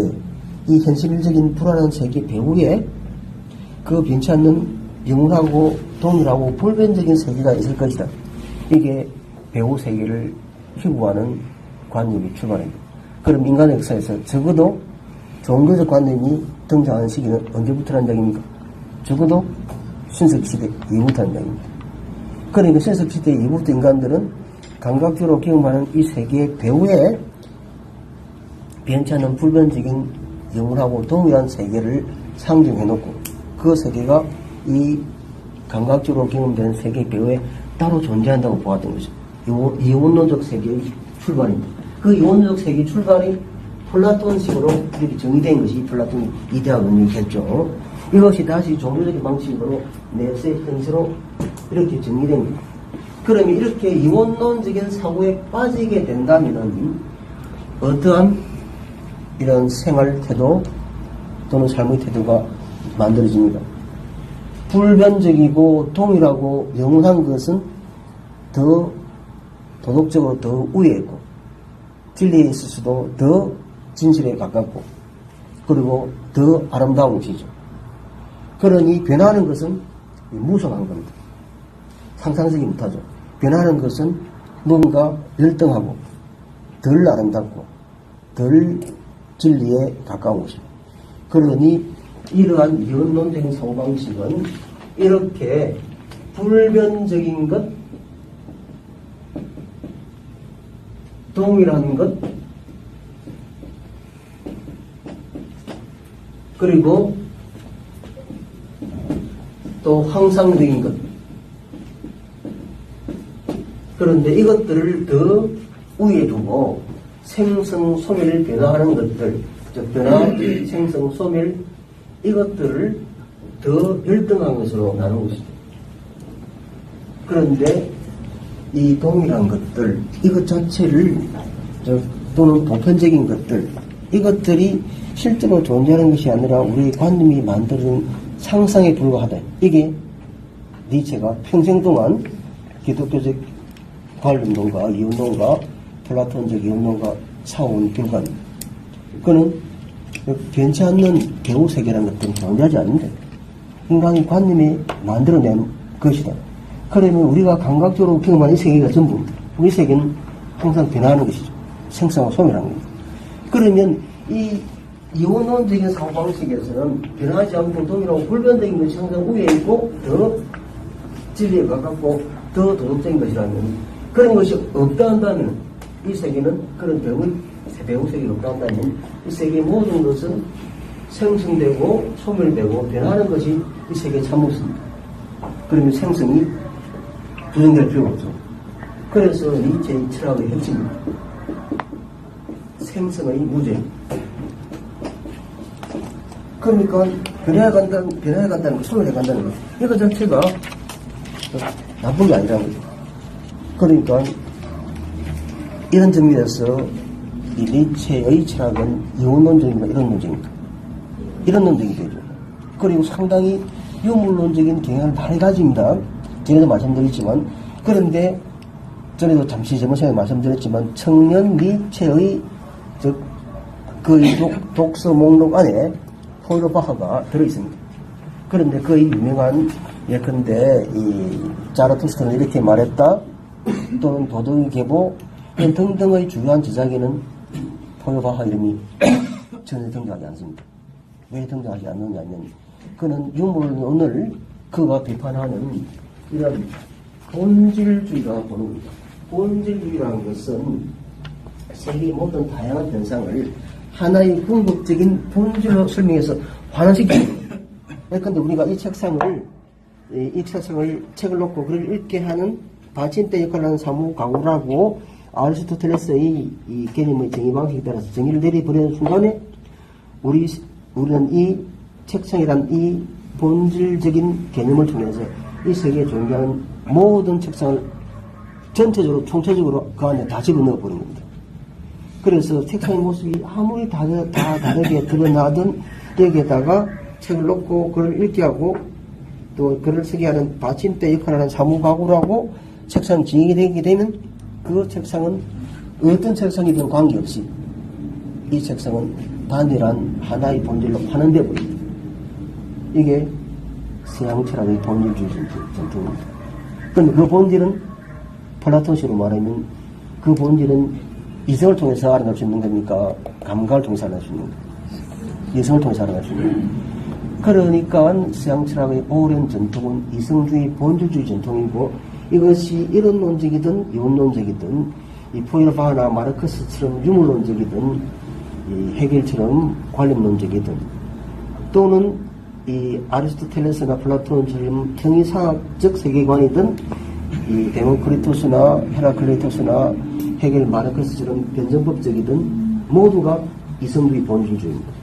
S1: 이 현실적인 불안한 세계 배후에 그 변치 않는 영원하고 동일하고 불변적인 세계가 있을 것이다. 이게 배우 세계를 희구하는 관념이 출발합니다. 그럼 인간의 역사에서 적어도 종교적 관념이 등장하는 시기는 언제부터라는 얘기입니까? 적어도 신석시대 이후부터라는 얘기입니다. 그러니까 신석시대 이후부터 인간들은 감각적으로 경험하는 이 세계의 배후에 변치 않는 불변적인 영원하고 동일한 세계를 상징해놓고 그 세계가 이 감각적으로 경험되는 세계 배후에 따로 존재한다고 보았던 거죠. 이원론적 세계의 출발입니다. 그 이원론적 세계의 출발이 플라톤식으로 이렇게 정의된 것이 플라톤이 이데아論이겠죠. 이것이 다시 종교적인 방식으로 내세 현세로 이렇게 정의됩니다. 그러면 이렇게 이원론적인 사고에 빠지게 된다면 어떠한 이런 생활 태도 또는 삶의 태도가 만들어집니다. 불변적이고 동일하고 영원한 것은 더 도덕적으로 더 우위에 있고 진리에 있어서도 더 진실에 가깝고 그리고 더 아름다운 것이죠. 그러니 변하는 것은 무성한 겁니다. 상상하지 못하죠. 변하는 것은 뭔가 열등하고 덜 아름답고 덜 진리에 가까운 것입니다. 그러니 이러한 이원론적인 사고방식은 이렇게 불변적인 것, 동일한 것, 그리고 또 항상적인 것. 그런데 이것들을 더 우위에 두고 생성, 소멸을 변화하는 것들, 즉 변화, 생성, 소멸 이것들을 더 열등한 것으로 나누는 것이죠. 그런데 이 동일한 것들, 이것 자체를 또는 보편적인 것들, 이것들이 실제로 존재하는 것이 아니라 우리 관념이 만드는 상상에 불과하다. 이게 니체가 평생 동안 기독교적 관념론과 이원론과 플라톤적 이원론과 사온 결과입니다. 그는 변치 않는 배우 세계라는 것들은 존재하지 않는데 인간이 관념이 만들어낸 것이다. 그러면 우리가 감각적으로 경험하는 이 세계가 전부입니다. 우리 세계는 항상 변화하는 것이죠. 생성과 소멸하는 겁니다. 그러면 이 이원론적인 사고방식에서는 변하지 않고 동일하고 불변적인 것이 항상 우위에 있고 더 진리에 가깝고 더 도덕적인 것이라면 그런 것이 없다 한다면 이 세계는 그런 배우 세계가 없다 한다면 이 세계의 모든 것은 생성되고 소멸되고 변하는 것이 이 세계의 참모습니다. 그러면 생성이 부정될 필요가 없죠. 그래서 니체의 철학의 핵심입니다. 생성의 무죄. 그러니까 변해야 간다는 거, 소멸해 간다는 거. 이거 자체가 나쁜 게 아니라는 거죠. 그러니까 이런 점에서 이 니체의 철학은 이원론적인가 이론론적인가? 이론론적이 되죠. 그리고 상당히 유물론적인 경향을 많이 가집니다. 전에도 말씀드렸지만 그런데 전에도 잠시 저번 시간에 말씀드렸지만 청년 니체의 그 독서 목록 안에 포이로바흐가 들어있습니다. 그런데 거의 유명한 예컨대 이 자라투스트는 이렇게 말했다 또는 도덕의 계보 이런 등등의 중요한 저작에는 포이로바흐 이름이 전혀 등장하지 않습니다. 왜 등장하지 않느냐면 그는 유물론을 그가 비판하는 이런 본질주의가 보는 겁니다. 본질주의라는 것은 세계의 모든 다양한 현상을 하나의 궁극적인 본질로 설명해서 환원시킵니다. 예컨대 우리가 이 책을 놓고 그를 읽게 하는 받침대 역할을 하는 사무가구라고 아리스토텔레스의 이 개념의 정의 방식에 따라서 정의를 내려버리는 순간에 우리는 이 책상이란 이 본질적인 개념을 통해서 이 세계에 존재하는 모든 책상을 전체적으로 총체적으로 그 안에 다 집어넣어 버린 겁니다. 그래서 책상의 모습이 아무리 다 다르게 드러나든 여기에다가 책을 놓고 글을 읽게 하고 또 글을 쓰게 하는 받침대 역할을 하는 사무가구라고 책상 지정이 되게 되면 그 책상은 어떤 책상이든 관계없이 이 책상은 단일한 하나의 본질로 환원되어 버립니다. 이게 서양 철학의 본질주의 전통입니다. 그런데 그 본질은 플라톤식으로 말하면 그 본질은 이성을 통해서 알아낼 수 있는 겁니까? 감각을 통해서 알아낼 수 있는 겁니까? 이성을 통해서 알아낼 수 있는 겁니까? 그러니까 서양 철학의 오랜 전통은 이성주의, 본질주의 전통이고 이것이 이론론적이든 이원론적이든 이 포이로바흐나 마르크스처럼 유물론적이든 이 헤겔처럼 관념론적이든 또는 이 아리스토텔레스나 플라톤처럼 정의상학적 세계관이든 이 데모크리토스나 헤라클레이토스나 헤겔 마르크스처럼 변정법적이든 모두가 이성주의 본질주의입니다.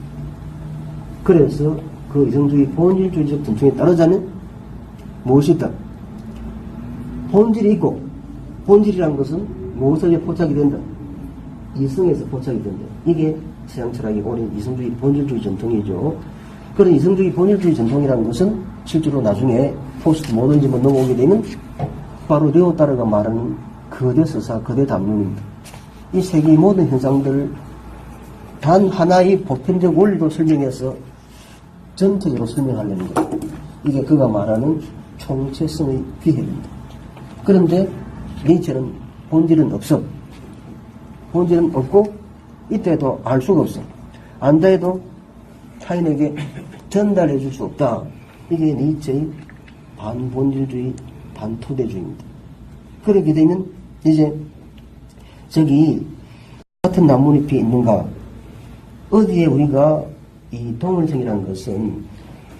S1: 그래서 그 이성주의 본질주의적 전통에 따르자면 무엇이 있다? 본질이 있고 본질이라는 것은 무엇에 포착이 된다? 이성에서 포착이 된다. 이게 서양 철학이 오랜 이성주의 본질주의 전통이죠. 그런 이성주의 본질주의 전통이라는 것은 실제로 나중에 포스트 모더니즘으로 넘어오게 되면 바로 르오타르가 말하는 거대 서사, 거대 담론입니다. 이 세계의 모든 현상들 단 하나의 보편적 원리로 설명해서 전체적으로 설명하려는 것. 이게 그가 말하는 총체성의 비핵입니다. 그런데 니체는 본질은 없어. 본질은 없고 이때도 알 수가 없어. 안다 해도 타인에게 전달해 줄 수 없다. 이게 니체의 반본질주의, 반토대주의입니다. 그렇게 되면 이제 저기 같은 나뭇잎이 있는가? 어디에 우리가 이 동물성이라는 것은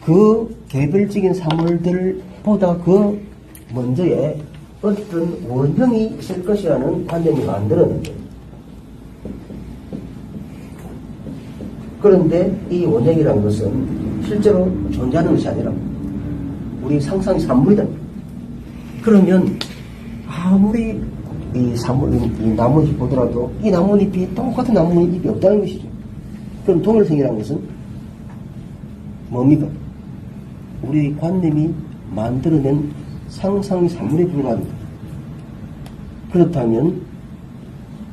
S1: 그 개별적인 사물들보다 그 먼저에 어떤 원형이 있을 것이라는 관념을 만들었는데, 그런데 이 원형이라는 것은 실제로 존재하는 것이 아니라 우리 상상의 산물이다. 그러면 아무리 이 나뭇잎 보더라도 이 나뭇잎이 똑같은 나뭇잎이 없다는 것이죠. 그럼 동일성이라는 것은 뭡니까? 우리 관념이 만들어낸 상상의 산물에 불과합니다. 그렇다면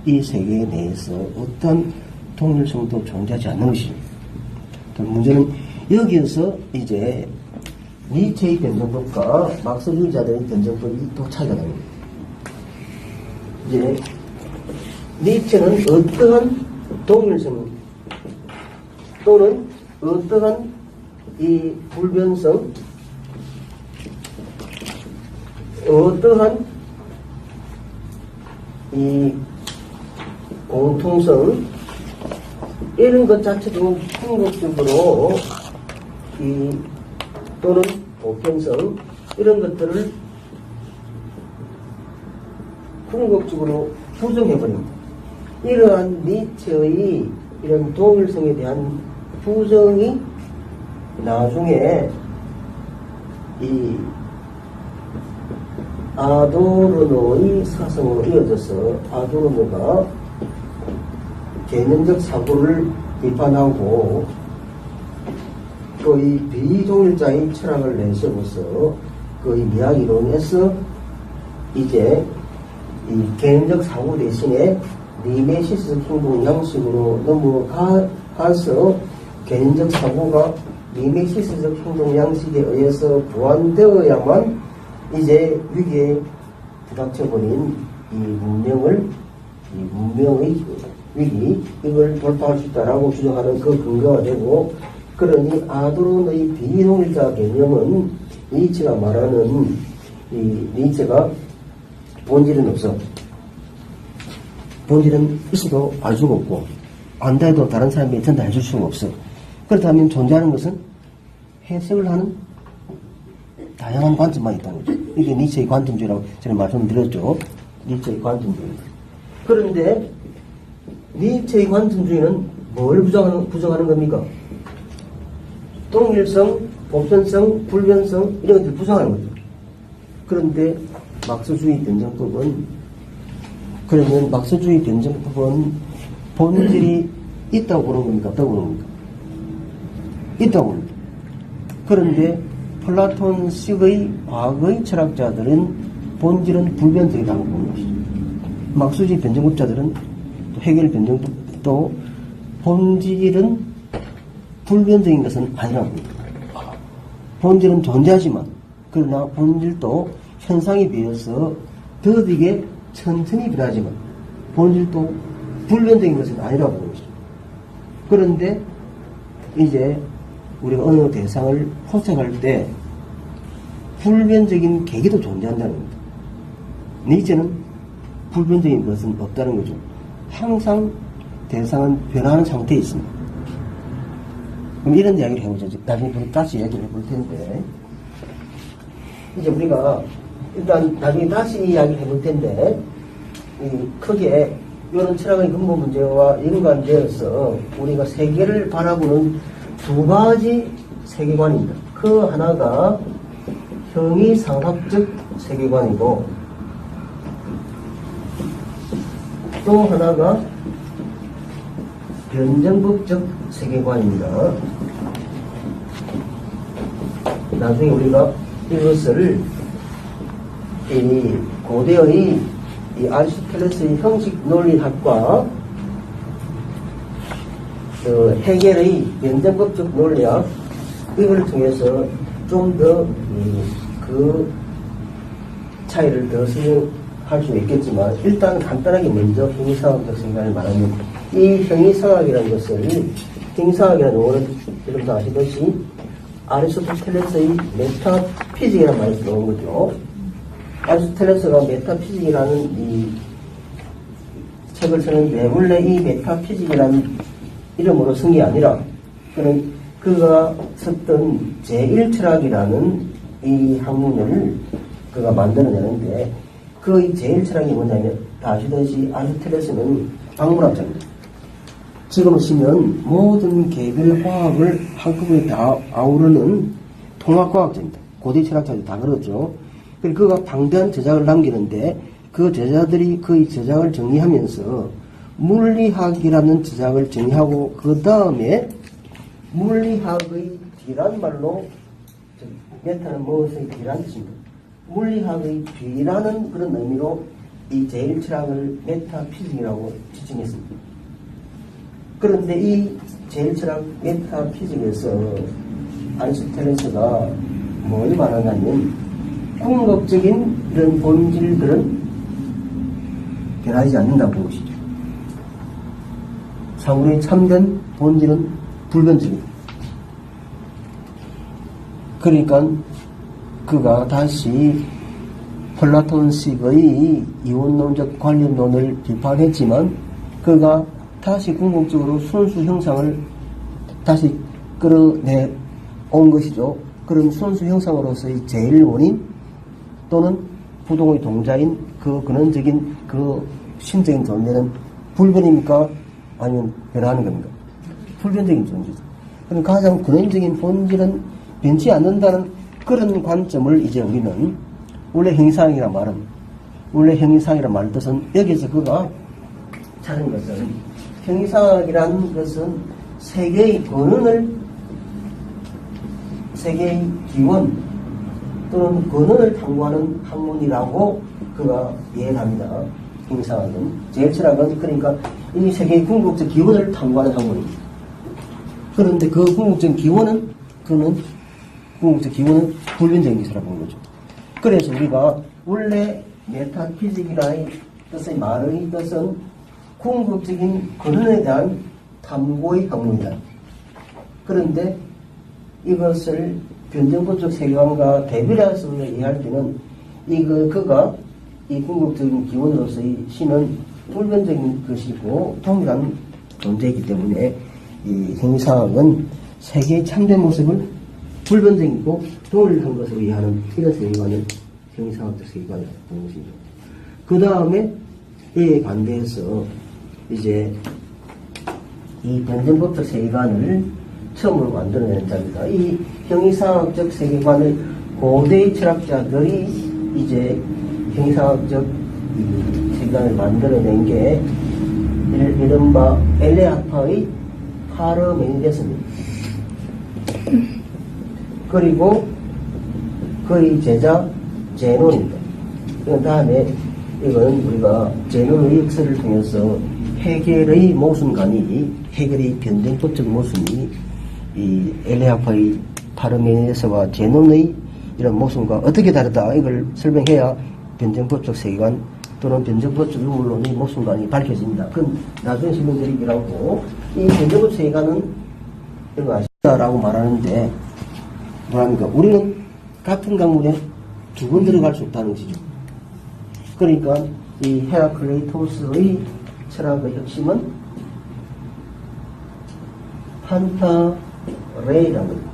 S1: 이 세계 내에서 어떤 동일성도 존재하지 않는 것이죠. 문제는 여기에서 이제 니체의 변정법과 막스주의자들의 변정법이 또 차이가 납니다. 이제 니체는 어떠한 동일성 또는 어떠한 이 불변성, 어떠한 이 공통성, 이런 것 자체도 궁극적으로 또는 보편성, 이런 것들을 궁극적으로 부정해버립니다. 이러한 니체의 이런 동일성에 대한 부정이 나중에 이 아도르노의 사상으로 이어져서 아도르노가 개념적 사고를 비판하고 거의 비동일자의 철학을 내세워서 거의 미학 이론에서 이제 이 개념적 사고 대신에 미메시스 행동 양식으로 넘어가서 개념적 사고가 미메시스적 행동 양식에 의해서 보완되어야만 이제 위기에 부닥쳐버린 이 문명의 위기, 이걸 돌파할 수 있다라고 주장하는 그 근거가 되고, 그러니 아도르노의 비동일자 개념은 니체가 말하는 니체가 본질은 없어. 본질은 있어도 알 수가 없고, 안다 해도 다른 사람이 전달해 줄 수가 없어. 그렇다면 존재하는 것은 해석을 하는 다양한 관점만 있다는 거죠. 이게 니체의 관점주의라고 전에 말씀드렸죠. 니체의 관점주의. 그런데 니체의 관점주의는 뭘 부정하는 겁니까? 동일성, 보편성, 불변성 이런 것들을 부정하는 거죠. 그런데 막스주의 변정법은, 그러면 막스주의 변정법은 본질이 있다고 보는 겁니까? 없다고 보는 겁니까? 있다고 봅니다. 그런데 플라톤식의 과거의 철학자들은 본질은 불변적이라고 보는 것이죠. 막스주의 변정법자들은 또 해겔 변정법도 본질은 불변적인 것은 아니라고 합니다. 본질은 존재하지만, 그러나 본질도 현상에 비해서 더디게 천천히 변하지만 본질도 불변적인 것은 아니라고 보는 것이죠. 그런데 이제 우리가 어느 대상을 포착할 때 불변적인 계기도 존재한다는 겁니다. 니체는 불변적인 것은 없다는 거죠. 항상 대상은 변하는 상태에 있습니다. 그럼 이런 이야기를 해보죠. 나중에 다시 이야기를 해볼 텐데, 이제 우리가 일단 나중에 다시 이야기를 해볼 텐데, 크게 이런 철학의 근본 문제와 연관되어서 우리가 세계를 바라보는 두 가지 세계관입니다. 그 하나가 형이상학적 세계관이고, 또 하나가 변정법적 세계관입니다. 나중에 우리가 이것을 이 고대의 이 아리스토텔레스의 형식 논리학과 헤겔의 변정법적 논리학 이걸 통해서 좀 더 그 차이를 더 설명할 수 있겠지만 일단 간단하게 먼저 형이상학적 세계관을 말하면 이 형이상학이라는 것을 형이상학이라는 용어는 여러분도 아시듯이 아리스토텔레스의 메타피직이라는 말에서 나온 거죠. 아리스토텔레스가 메타피직이라는 이 책을 쓰는데 원래 이 메타피직이라는 이름으로 쓴 게 아니라 그는 그가 썼던 제1철학이라는 이 학문을 그가 만들어내는데 그 제1철학이 뭐냐면 다 아시듯이 아리스토텔레스는 박물학자입니다. 지금 쓰면 모든 개별 과학을 한꺼번에 다 아우르는 통합과학자입니다. 고대 철학자들이 다 그렇죠. 그래서 그가 방대한 저작을 남기는데 그 저자들이 그의 저작을 정리하면서 물리학이라는 저작을 정리하고 그 다음에 물리학의 뒤란 말로 메타는 무엇의 뒤란 뜻입니다. 물리학의 뒤라는 그런 의미로 이 제1철학을 메타피직이라고 지칭했습니다. 그런데 이 제1철학 메타피직에서 아리스토텔레스가 뭘 말하냐면 궁극적인 이런 본질들은 변하지 않는다고 보시죠. 사물의 참된 본질은 불변적이다. 그러니까 그가 다시 플라톤식의 이원론적 관념론을 비판했지만 그가 다시 궁극적으로 순수 형상을 다시 끌어내 온 것이죠. 그런 순수 형상으로서의 제일 원인 또는 부동의 동자인 그 근원적인 그 심적인 존재는 불변입니까? 아니면 변하는 겁니까? 불변적인 존재죠. 그럼 가장 근원적인 본질은 변치 않는다는 그런 관점을 이제 우리는 원래 형이상학이란 말은 원래 형이상학이란 말 뜻은 여기서 그가 찾은 것은 형이상학이라는 것은 세계의 근원을 세계의 기원 또는 근원을 탐구하는 학문이라고 그가 이해를 합니다. 형이상학은 제1철학은 그러니까 이 세계의 궁극적 기원을 탐구하는 학문입니다. 그런데 그 궁극적 기원은 그는 궁극적 기원은 불변적인 것이라고 보는 거죠. 그래서 우리가 원래 메타피직이라의 뜻의 말의 뜻은 궁극적인 근원에 대한 탐구의 학문이다. 그런데 이것을 변정법적 세계관과 대비해서 이해할 때는 그가 이 궁극적인 기원으로서의 신은 불변적인 것이고 동일한 존재이기 때문에 이 형이상학은 세계의 참된 모습을 불변적이고 동일한 것으로 이해하는 이런 세계관을 형이상학적 세계관이라고 보는 것이죠. 그 다음에 이에 관계해서 이제 이 변정법적 세계관을 처음으로 만들어낸 자입니다. 이 형이상학적 세계관을 고대의 철학자들이 이제 형이상학적 세계관을 만들어낸 게 이른바 엘레아파의 파르메니데스입니다. 그리고 그의 제자 제논입니다. 그 다음에 이건 우리가 제논의 역사를 통해서 헤겔의 모순관이 헤겔의 변정법적 모순이 이 엘레아파의 파르메니데스와 제논의 이런 모순과 어떻게 다르다 이걸 설명해야 변정법적 세계관 또는 변정법적 유물론의 모순관이 밝혀집니다. 그건 나중에 설명드리기로 하고 이 변정법 세계관은 이거 아시다라고 말하는데 뭐합니까? 우리는 같은 강문에 두 번 들어갈 수 없다는 것이죠. 그러니까 이 헤라클레이토스의 철학의 핵심은 판타레이라는 겁니다.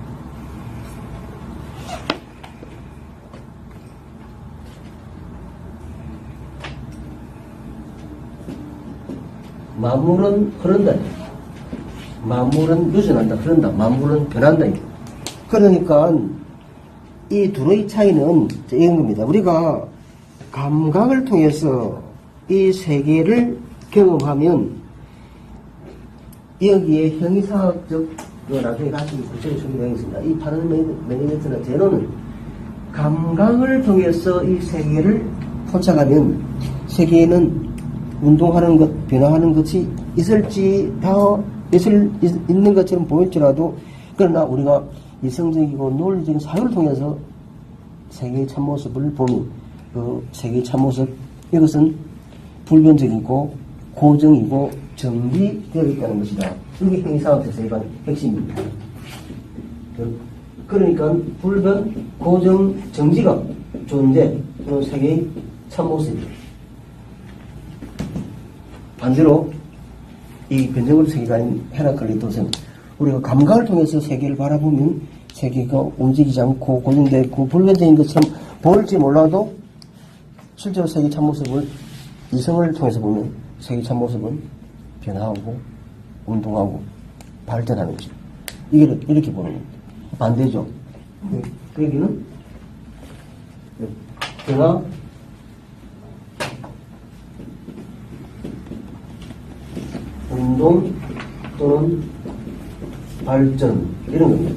S1: 만물은 흐른다. 만물은 유전한다. 흐른다. 만물은 변한다. 그러니까 이 둘의 차이는 이런 겁니다. 우리가 감각을 통해서 이 세계를 경험하면 여기에 형이상학적 나중에 같이 구체적으로 설명하겠습니다. 이 파란 매니메트는 제로는 감각을 통해서 이 세계를 포착하면 세계에는 운동하는 것, 변화하는 것이 있는 것처럼 보일지라도 그러나 우리가 이성적이고 논리적인 사유를 통해서 세계의 참모습을 보는 그 세계의 참모습 이것은 불변적이고 고정이고 정비되어 있다는 것이다. 이게 형이상학적 세계관 핵심입니다. 그러니까 불변, 고정, 정지가 존재, 그런 세계의 참모습입니다. 반대로 이 변정급 세계관인 헤라클리토스는 우리가 감각을 통해서 세계를 바라보면 세계가 움직이지 않고 고정되어 있고 불변적인 것처럼 보일지 몰라도 실제로 세계 참모습을 이성을 통해서 보면 세계 참모습은 변화하고 운동하고 발전하는 거죠. 이렇게 보는 겁니다. 반대죠. 그 얘기는 변화, 운동 또는 발전 이런 겁니다.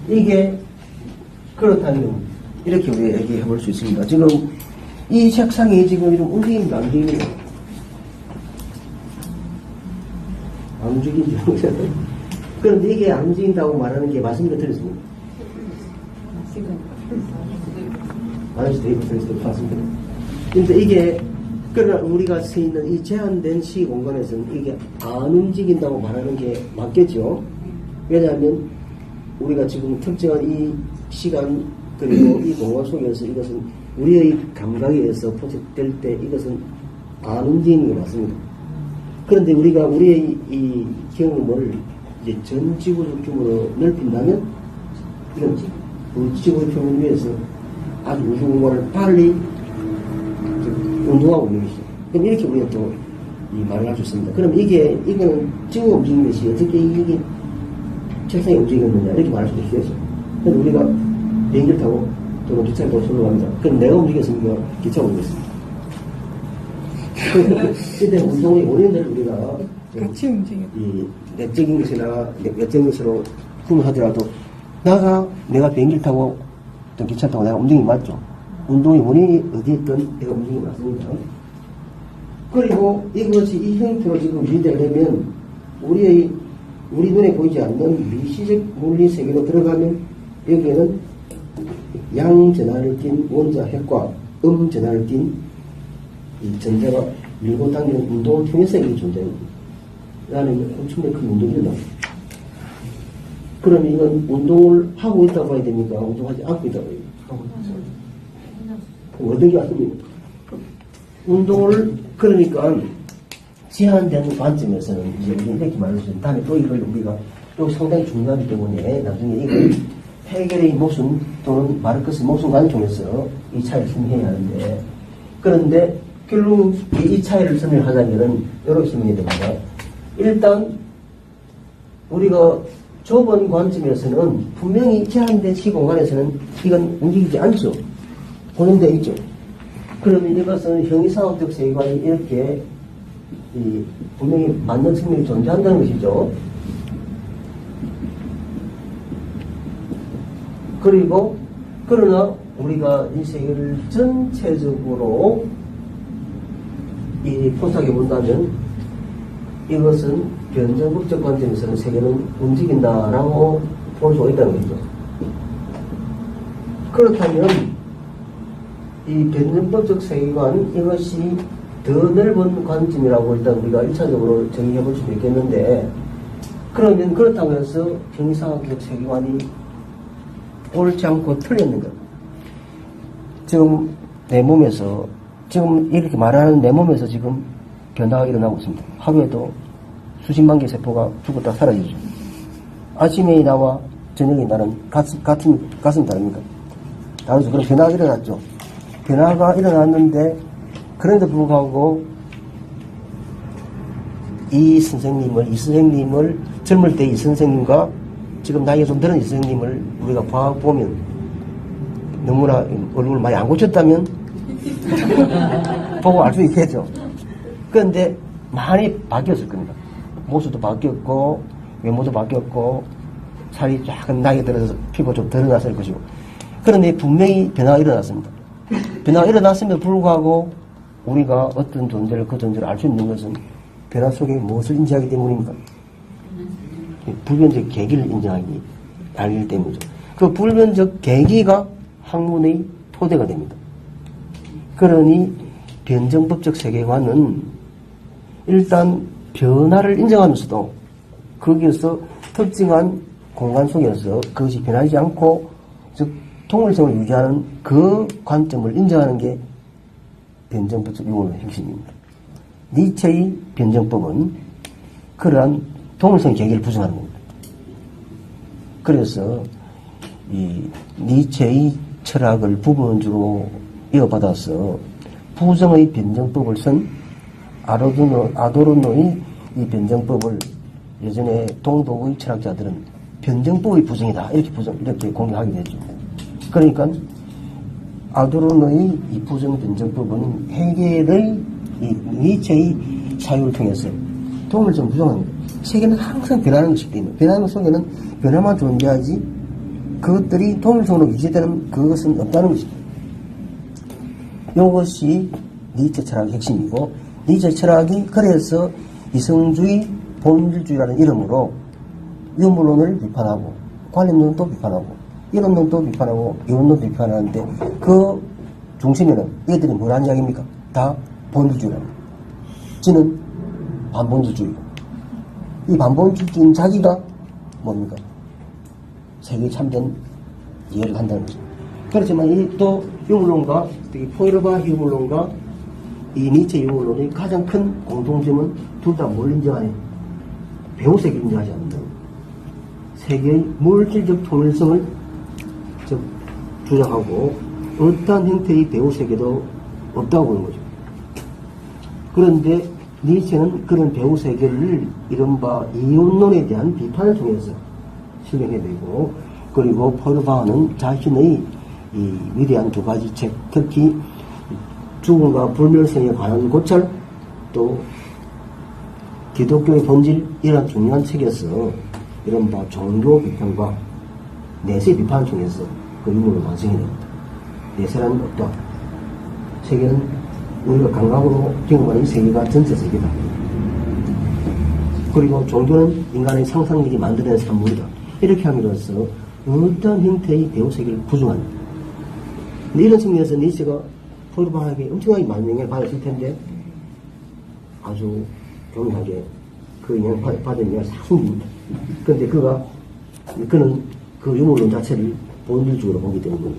S1: 이게 그렇다면 이렇게 우리가 얘기해 볼 수 있습니다. 지금 이 책상이 지금 이런 움직임도 안 움직입니다. 안 움직이지 않잖아요. 그런데 이게 안 움직인다고 말하는 게 맞습니까? 틀렸습니까? 아저씨 되게 맞습니다. 근데 이게 그러나 우리가 서 있는 이 제한된 시 공간에서는 이게 안 움직인다고 말하는 게 맞겠죠. 왜냐하면 우리가 지금 특정한 이 시간 그리고 이 공간 속에서 이것은 우리의 감각에 의해서 포착될 때 이것은 안 움직이는 게 맞습니다. 그런데 우리가 우리의 이 경험을 이제 전 지구적 규모로 넓힌다면 이건 우리 지구의 표면 위에서 아주 우주 공간을 빨리 운동하고 있는 것이죠. 그럼 이렇게 우리가 또 이 말을 할 수 있습니다. 그럼 이거는 지구가 움직이는 것이 어떻게 이게 책상이 움직이느냐 이렇게 말할 수 있겠죠. 그래서 우리가 비행기를 타고 또는 기차를 타고 서울로 갑니다. 그럼 내가 움직였습니까? 기차가 움직였습니다. 이때 운동의 원인들을 우리가
S2: 같이 움직여.
S1: 이 내적인 것이나 외적인 것으로 구분하더라도 내가 비행기를 타고 또 기차를 타고 내가 움직임이 맞죠. 운동의 원인이 어디에 있든 내가 움직임이 맞습니다. 그리고 이것이 이 형태로 지금 유지되려면 우리 눈에 보이지 않는 미시적 물리 세계로 들어가면 여기에는 양 전하를 띤 원자 핵과 음 전하를 띤 이 전자가 밀고 당기는 운동을 통해서 이게 존재합니다. 라는 엄청나게 큰 운동이 일어납니다. 그러면 이건 운동을 하고 있다고 봐야 됩니까? 운동하지 않고 있다고 봐야 됩니까? 어떤 게 맞습니까? 운동을, 그러니까, 제한된 관점에서는 이제 우리가 이렇게 말할 수 있는 다음에 또 이걸 우리가 또 상당히 중요하기 때문에 나중에 이걸 해결의 모순 또는 마르크스의 모순관을 통해서 이 차이를 설명해야 하는데, 그런데 결국 이 차이를 설명하자면은 이렇게 설명해야 됩니다. 일단, 우리가 좁은 관점에서는 분명히 제한된 시공간에서는 이건 움직이지 않죠. 고정되어 있죠. 그러면 이것은 형이상학적 세계관이 이렇게 분명히 맞는 측면이 존재한다는 것이죠. 그리고 그러나 우리가 이 세계를 전체적으로 포착해 본다면 이것은 변정법적 관점에서는 세계는 움직인다라고 볼 수가 있다는 거죠. 그렇다면 이 변정법적 세계관 이것이 더 넓은 관점이라고 일단 우리가 1차적으로 정의해 볼 수도 있겠는데, 그러면 그렇다고 해서 형이상학적 세계관이 옳지 않고 틀렸는 것. 지금 내 몸에서 지금 이렇게 말하는 내 몸에서 지금 변화가 일어나고 있습니다. 하루에도 수십만 개 세포가 죽었다 사라지죠. 아침에 나와 저녁에 나는 가슴이 다릅니까? 다르죠. 그런 변화가 일어났죠. 변화가 일어났는데 그런데 불구하고 이 선생님을 젊을 때 이 선생님과 지금 나이가 좀 들은 이 선생님을 우리가 보면 너무나 얼굴을 많이 안 고쳤다면 보고 알 수 있겠죠. 그런데 많이 바뀌었을 겁니다. 모습도 바뀌었고 외모도 바뀌었고 살이 약간 나이 들어서 피부가 좀 드러났을 것이고 그런데 분명히 변화가 일어났습니다. 변화가 일어났음에도 불구하고 우리가 어떤 존재를 그 존재를 알 수 있는 것은 변화 속에 무엇을 인지하기 때문입니까? 불변적 계기를 인정하기 알기 때문이죠. 그 불변적 계기가 학문의 토대가 됩니다. 그러니 변정법적 세계관은 일단 변화를 인정하면서도 거기에서 특정한 공간 속에서 그것이 변하지 않고 즉 통일성을 유지하는 그 관점을 인정하는 게 변정법적 유물의 핵심입니다. 니체의 변정법은 그러한 통일성 계기를 부정하는 겁니다. 그래서 이 니체의 철학을 부분주로 이어받아서 부정의 변정법을 쓴 아도르노의 이 변정법을 예전에 동독의 철학자들은 변정법의 부정이다 이렇게 공격하게 되죠. 그러니까 아도르노의 이 부정 변정법은 해겔의 이 니체의 사유를 통해서 통일성 부정합니다. 세계는 항상 변하는 것이기 때문에 변하는 것 속에는 변화만 존재하지 그것들이 통일성으로 유지되는 그것은 없다는 것입니다. 이것이 니체 철학의 핵심이고 니체 철학이 그래서 이성주의, 본질주의라는 이름으로 유물론을 비판하고 관념론도 비판하고 이론론도 비판하고 이론론도 비판하는데 그 중심에는 얘들이 뭐라는 이야기입니까? 다 본질주의랍니다. 지는 반본질주의고 이 반본질주의는 자기가 뭡니까? 세계의 참된 이해를 한다는 것입니다. 그렇지만 이 또 유물론과 특히 포이르바 유물론과 이 니체 유물론의 가장 큰 공통점은 둘 다 뭘 인정하냐? 배후 세계를 인정하지 않는다. 세계의 물질적 통일성을 주장하고 어떠한 형태의 배후 세계도 없다고 보는 거죠. 그런데 니체는 그런 배후 세계를 이른바 이혼론에 대한 비판을 통해서 실행해내고 그리고 포이르바는 자신의 이 위대한 두 가지 책, 특히 죽음과 불멸성에 관한 고찰 또 기독교의 본질 이런 중요한 책에서 이른바 종교 비판과 내세 비판을 통해서 그 유물을 완성해냅니다. 내세라는 없다. 세계는 우리가 감각으로 경험하는 이 세계가 전체 세계다. 그리고 종교는 인간의 상상력이 만들어낸 산물이다. 이렇게 함으로써 어떤 형태의 배후 세계를 부정합니다. 근데 이런 측면에서 니체가 포이르바에게 엄청나게 많은 영향을 받았을 텐데 아주 교묘하게 그 영향을 받은 영향을 싹 숨깁니다. 그런데 그는 그 유물론 자체를 본질적으로 보기 때문에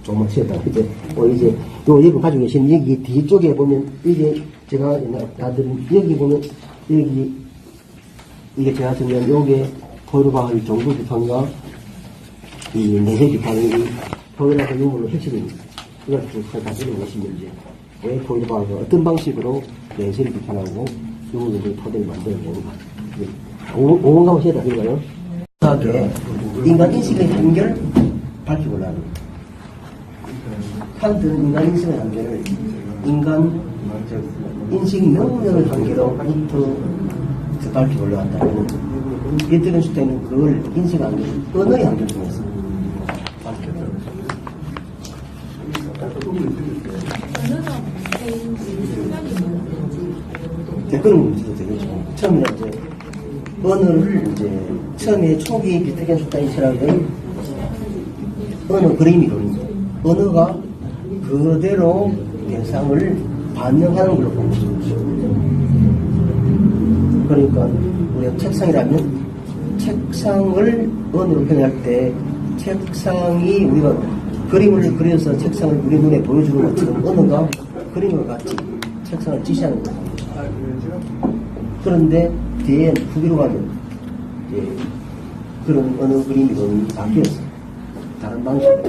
S1: 정말 치였다. 이제 요 얘기 가지고 계신 여기 뒤쪽에 보면 이게 제가 나들은 여기 보면 이게 제가 쓰면 요게 포이르바의 종교 비판과 이 내세 비판이 포이르바 유물로 핵심입니다. 이걸 쭉 가지고 보시면 이제 왜 포이르바가 어떤 방식으로 내세를 비판하고 유물론의 토대를 만들어내는가. 5번 가보셔야 되는가요? 하게 인간 인식의 한계를 밝히고 나는 칸트는 인간 인식의 한계를 인간 인식 능력의 한계로부터 밝히고 올라간다고 위트겐슈타인은 그걸 인식 한계, 언어의 한계를 통해서 밝혔다고. 그런 문제도 되겠죠. 처음에 이제 언어를 이제 처음에 초기 위트겐슈타인 철학의 언어 그림 이론입니다. 언어가 그대로 대상을 반영하는 걸로 보는 거죠. 그러니까 우리가 책상이라면 책상을 언어로 표현할 때 책상이 우리가 그림을 그려서 책상을 우리 눈에 보여주는 것처럼 언어가 그림과 같이 책상을 지시하는 거예요. 그런데 뒤에 후기로 가면 그런 언어 그림이 바뀌었어요. 다른 방식으로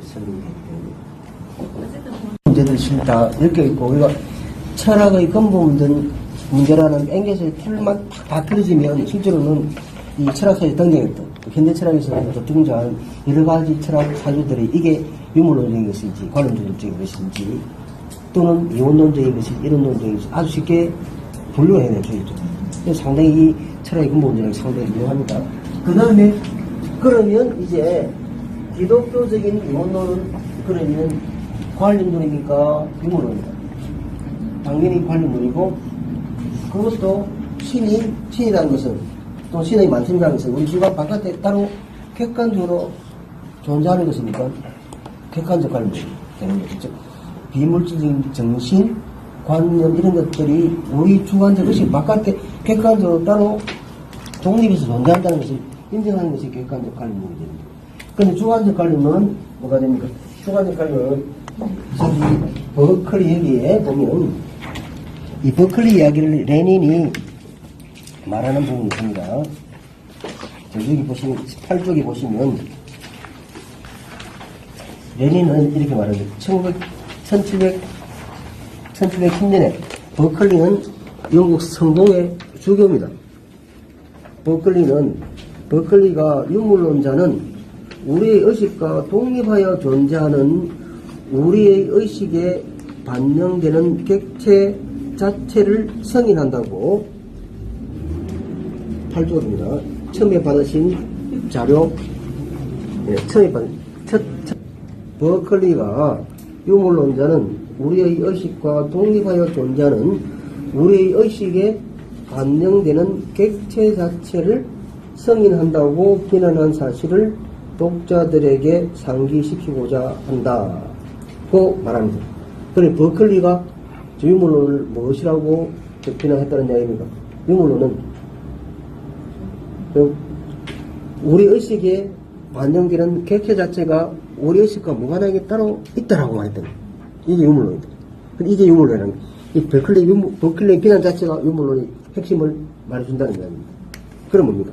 S1: 설명되기 때문에 문제들이 다 엮여있고 우리가 철학의 근본 문제라는 앵겨서 틀만 다 틀어지면 실제로는 이 철학사에 등장했던 현대 철학에서 등장하는 여러 가지 철학 사주들이 이게 유물론적인 것인지 관념론적인 것인지 또는 이원론적인 것인지 이론론적인 것인지 아주 쉽게 분류를 해야 되죠. 그래서 상당히 이 철학의 근본 문제는 상당히 유용합니다. 그 다음에, 그러면 이제 기독교적인 이원론은 그러면 관념론입니까? 유물론입니까? 당연히 관념론이고, 그것도 신이라는 것은, 또 신의 만심이라는 것은 우리 주가 바깥에 따로 객관적으로 존재하는 것이니까 객관적 관념이 되는 것이죠. 비물질적인 정신, 관념 이런 것들이 우리 주관적 것이 바깥에 객관적으로 따로 독립해서 존재한다는 것을 인정하는 것이 객관적 관념이 됩니다. 그런데 주관적 관념은 뭐가 됩니까? 주관적 관념은 저기 버클리 여기에 보면 이 버클리 이야기를 레닌이 말하는 부분이 있습니다. 여기 보시면 18쪽에 보시면 레닌은 이렇게 말합니다. 1710년에 버클리는 영국 성공의 주교입니다. 버클리가 유물론자는 우리의 의식과 독립하여 존재하는 우리의 의식에 반영되는 객체 자체를 승인한다고 8조입니다. 처음에 받으신 자료, 처음에 받은 버클리가 유물론자는 우리의 의식과 독립하여 존재하는 우리의 의식에 반영되는 객체 자체를 승인한다고 비난한 사실을 독자들에게 상기시키고자 한다고 말합니다. 그러니 버클리가 유물론을 무엇이라고 비난했다는 이야기입니까? 유물론은 우리 의식에 반영되는 객체 자체가 우리 의식과 무관하게 따로 있다라고 말했다. 이게 유물론이다. 이게 유물론이라는 거예요. 이 버클리의 비난 자체가 유물론의 핵심을 말해준다는 겁니다. 그럼 뭡니까?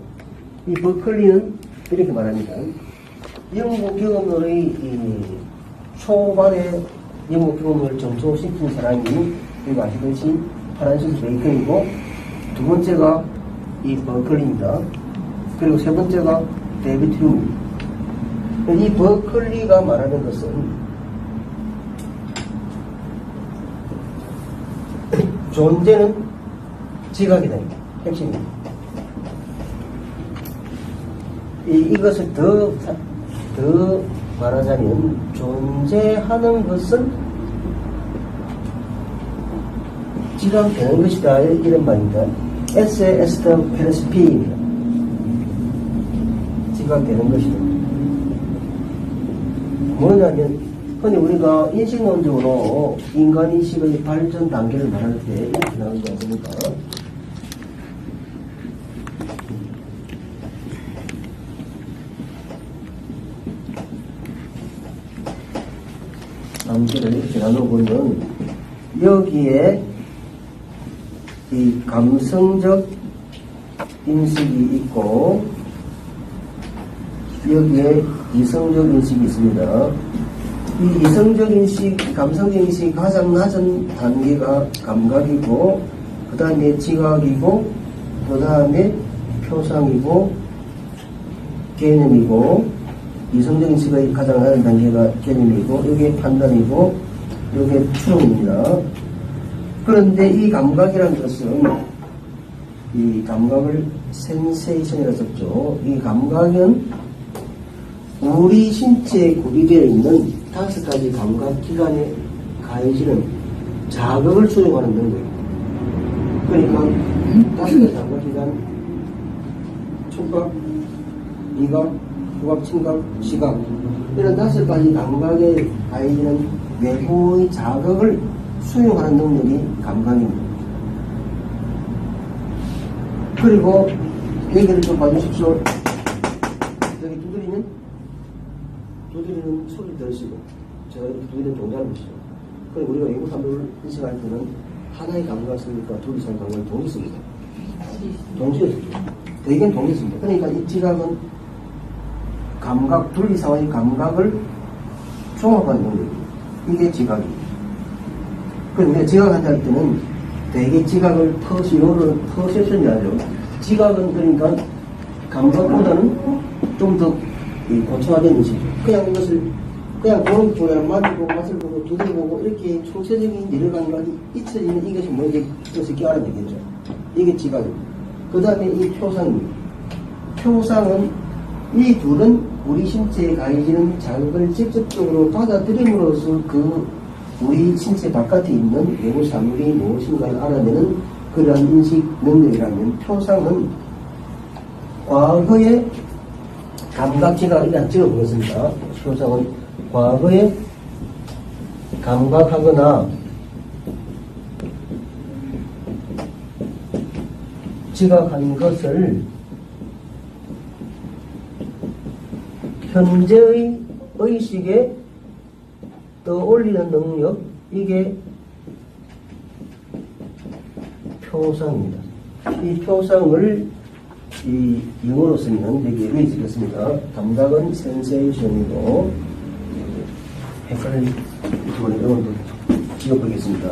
S1: 이 버클리는 이렇게 말합니다. 영국 경험론의 이 초반에 영국 경험을 정초시킨 사람이 여기 아시듯이 프란시스 베이컨이고, 두 번째가 이 버클리입니다. 그리고 세 번째가 데이비드 휴입니다. 이 버클리가 말하는 것은 존재는 지각이다. 핵심입니다. 이것을 더 말하자면 존재하는 것은 지각되는 것이다. 이런 말입니다. 에세 에스터 페르스피입니다. 지각되는 것이다. 뭐냐면, 근데 우리가 인식론적으로 인간인식의 발전 단계를 말할 때 이렇게 나오지 않습니까? 단계를 이렇게 나눠보면, 여기에 이 감성적 인식이 있고, 여기에 이성적 인식이 있습니다. 이 이성적 인식, 감성적 인식이 가장 낮은 단계가 감각이고, 그 다음에 지각이고, 그 다음에 표상이고, 개념이고, 이성적 인식의 가장 낮은 단계가 개념이고, 여기에 판단이고, 여기에 추론입니다. 그런데 이 감각이라는 것은, 이 감각을 센세이션이라 썼죠. 이 감각은 우리 신체에 구비되어 있는 5가지 감각 기관에 가해지는 자극을 수용하는 능력. 그러니까 5가지 감각 기관, 촉각, 미각, 후각, 친각, 시각, 이런 5가지 감각에 가해지는 외부의 자극을 수용하는 능력이 감각입니다. 그리고 여기를 좀 봐주십시오. 여기 두드리는 소리를 들으시고, 제가 이렇게 두드리는 동작을 보시죠. 그리고 우리가 외국 사람들을 인식할 때는 하나의 감각을 쓰니까 둘 이상 감각을 동시에 씁니다. 동시에 쓰죠. 대개는 동시에 씁니다. 그러니까 이 지각은 둘 이상의 감각을 종합하는 능력입니다. 이게 지각입니다. 그런데 지각한다 할 때는 대개 지각을 퍼셉션이 하죠. 지각은 그러니까 감각보다는 좀 더 고층화된 인식이죠. 그냥 이것을 그냥 보는 쪽에 맛을 보고 맛을 보고 두드려보고 이렇게 총체적인 여러 감각이 잊혀지는 이것이 뭐지? 이것을 깨알아 되겠죠. 이게 지각입니다. 그 다음에 이 표상입니다. 표상은 이 둘은 우리 신체에 가해지는 자극을 직접적으로 받아들임으로써 그 우리 신체 바깥에 있는 외부 사물이 무엇인가를 알아내는 그러한 인식 능력이라면, 표상은 과거의 감각지각, 일단 찍어보겠습니다. 표상은 과거에 감각하거나 지각한 것을 현재의 의식에 떠올리는 능력, 이게 표상입니다. 이 표상을 이 영어로 쓰면 여기 예를 들겠습니다. 감각은 센세이션이고, 헷갈린 이번에 영어도 지어보겠습니다.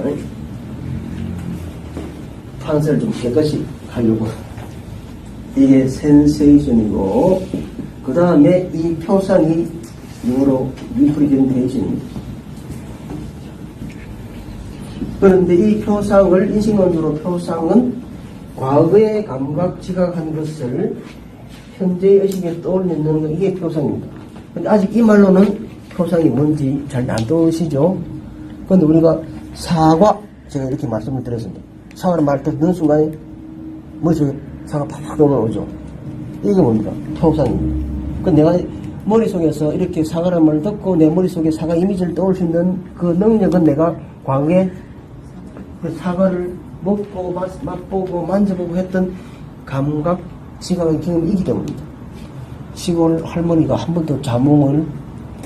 S1: 판세를 좀 깨끗이 하려고. 이게 센세이션이고, 그 다음에 이 표상이 영어로 리프레젠테이션입니다. 그런데 이 표상을 인식론으로, 표상은 과거의 감각 지각한 것을 현재의 의식에 떠올리는 능력, 이게 표상입니다. 근데 아직 이 말로는 표상이 뭔지 잘 안 떠오르시죠? 그런데 우리가 사과, 제가 이렇게 말씀을 드렸습니다. 사과를 말 듣는 순간에 머릿속에 사과 팍팍 넘어오죠. 이게 뭡니까? 표상입니다. 그 내가 머릿속에서 이렇게 사과라는 말을 듣고 내 머릿속에 사과 이미지를 떠올 수 있는 그 능력은 내가 과거에 그 사과를 먹고 맛보고 만져보고 했던 감각 지각의 경험이 있기 때문입니다. 시골 할머니가 한 번도 자몽을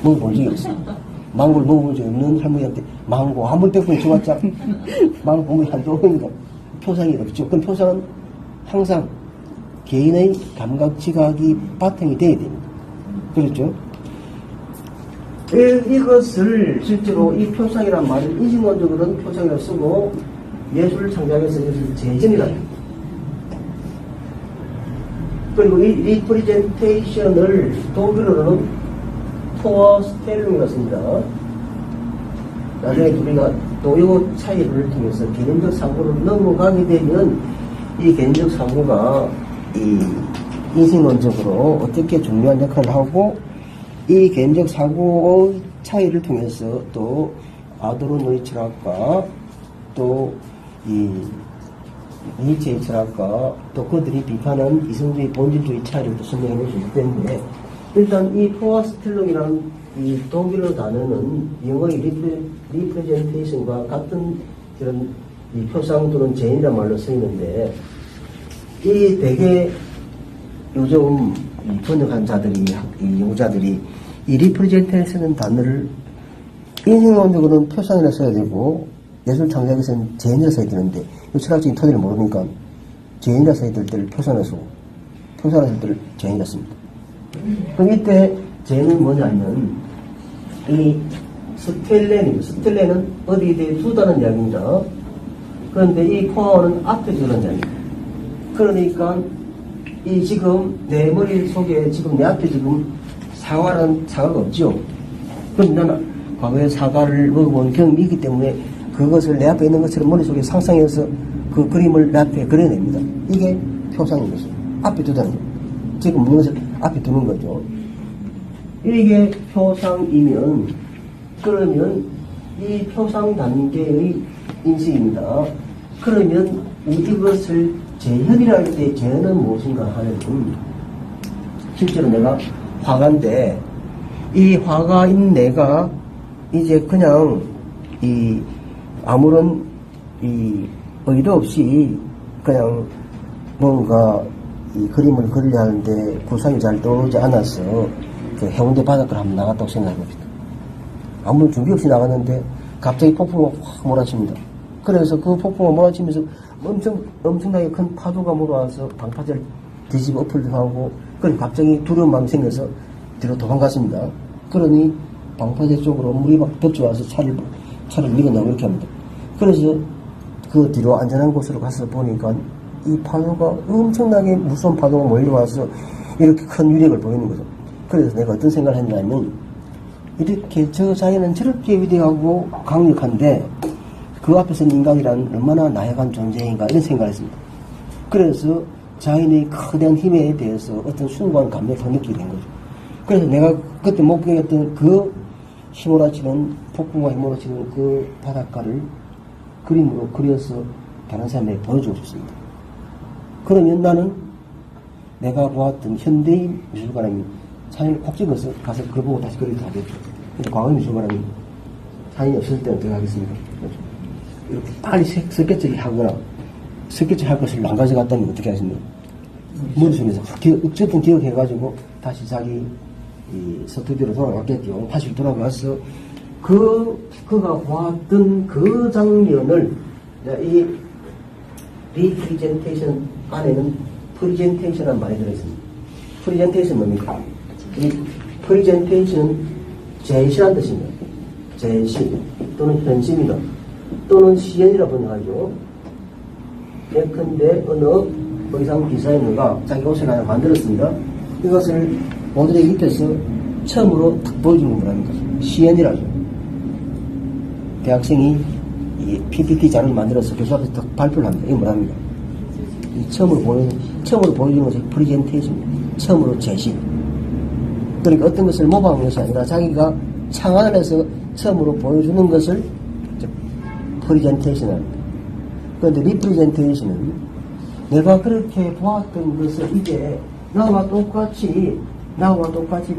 S1: 먹어본 적이 없어요. 망고를 먹어본 적이 없는 할머니한테 망고 한 번 뺏고 좋았자 망고 보면 한 조금입니다. 표상이 없죠. 그럼 표상은 항상 개인의 감각 지각이 바탕이 돼야 됩니다. 그렇죠? 이것을 실제로 이 표상이란 말을 인식론적으로는 표상이라고 쓰고, 예술을 창작해서 이것을 재전이라고 합니다. 그리고 이 리프레젠테이션을 독일어로는 포어스텔링이라고 씁니다. 나중에 우리가 또 이 차이를 통해서 개념적 사고를 넘어가게 되면 이 개념적 사고가 이 인식론적으로 어떻게 중요한 역할을 하고, 이 개념적 사고의 차이를 통해서 또 아도르노의 철학과 또 이 니체의 철학과 또 그들이 비판한 이성주의 본질주의 차이를 또 설명해 볼 수 있기 때문에, 일단 이 포어스텔링이라는 이 독일어 단어는 영어의 리프레젠테이션과 같은 그런 이 표상 또는 제인이라는 말로 쓰이는데, 이 대개 요즘 이 번역한 자들이, 이 연구자들이 이 리프레젠테이션 단어를 인식론적으로는 표상이라 써야 되고, 예술 창작에서는 제인이라 써야 되는데, 이 철학적인 토대를 모르니까 제인이라 써야 될 때를 표상이라 쓰고, 표상이라 쓸 때를 제인이라 씁니다. 그럼 이때 제인은 뭐냐면, 이 스텔렌입니다. 스텔렌은 어디에 대해 두다는 이야기입니다. 그런데 이 포어는 앞에 두다는 이야기입니다. 그러니까 이 지금 내 머릿속에 지금 내 앞에 지금 사과가 없죠. 그럼 나는 과거에 사과를 먹어본 경험이 있기 때문에 그것을 내 앞에 있는 것처럼 머릿속에 상상해서 그 그림을 내 앞에 그려냅니다. 이게 표상인 것이죠. 앞에 두다는 거죠. 지금 먹는 것을 앞에 두는 거죠. 이게 표상이면, 그러면 이 표상 단계의 인식입니다. 그러면 이것을 재현이라 할 때 재현은 무엇인가 하면, 실제로 내가 화가인데 이 화가인 내가 이제 그냥 이 아무런 이 의도 없이 그냥 뭔가 이 그림을 그리려 하는데 구상이 잘 떠오르지 않아서 그 해운대 바닷가를 한번 나갔다고 생각해봅시다. 아무 준비 없이 나갔는데 갑자기 폭풍우가 확 몰아칩니다. 그래서 그 폭풍우가 몰아치면서 엄청나게 큰 파도가 몰아와서 방파제를 뒤집어 엎을도 하고, 그리고 갑자기 두려운 마음이 생겨서 뒤로 도망갔습니다. 그러니 방파제 쪽으로 물이 막 덮쳐와서 차를 밀어내고 이렇게 합니다. 그래서 그 뒤로 안전한 곳으로 가서 보니까 이 파도가 엄청나게 무서운 파도가 몰려와서 이렇게 큰 위력을 보이는 거죠. 그래서 내가 어떤 생각을 했냐면, 이렇게 저 자연은 저렇게 위대하고 강력한데 그 앞에서는 인간이란 얼마나 나약한 존재인가 이런 생각을 했습니다. 그래서 자연의 거대한 힘에 대해서 어떤 숭고한 감격을 느끼게 된 거죠. 그래서 내가 그때 목격했던 그 휘몰아치는 폭풍과 휘몰아치는 그 바닷가를 그림으로 그려서 다른 사람에게 보여주고 싶습니다. 그러면 나는 내가 보았던 현대인 미술관이 사진을 콕 찍어서 가서 그걸 보고 다시 그리기도 하겠죠. 근데 과거 미술관은 사진이 없을 때는 어떻게 하겠습니까? 이렇게 빨리 스케치를 하거나 스케치 할 것을 안 가져갔다면 어떻게 하십니까? 머릿속에서 어쨌든 기억해가지고 다시 자기 이 스튜디오로 돌아갔겠죠. 다시 돌아가서 그가 보았던 그 장면을 이 리프리젠테이션 안에는 프리젠테이션이라는 말이 들어있습니다. 프리젠테이션 뭡니까? 이 프리젠테이션은 제시란 뜻입니다. 제시 또는 현심이다 또는 시연이라 번역하죠. 예컨대 어느 의상 디자이너가 자기 옷을 하나 만들었습니다. 이것을 모델에게 입혀서 처음으로 탁 보여주는 건 뭐랍니까? 시연이라죠. 대학생이 이 PPT 자료를 만들어서 교수 앞에서 딱 발표를 합니다. 이게 뭐랍니까? 처음으로 보여주는 것이 프리젠테이션입니다. 처음으로 제시. 그러니까 어떤 것을 모방하는 것이 아니라 자기가 창안을 해서 처음으로 보여주는 것을 프리젠테이션을 합니다. 그런데 리프리젠테이션은 내가 그렇게 보았던 것을 이제 나와 똑같이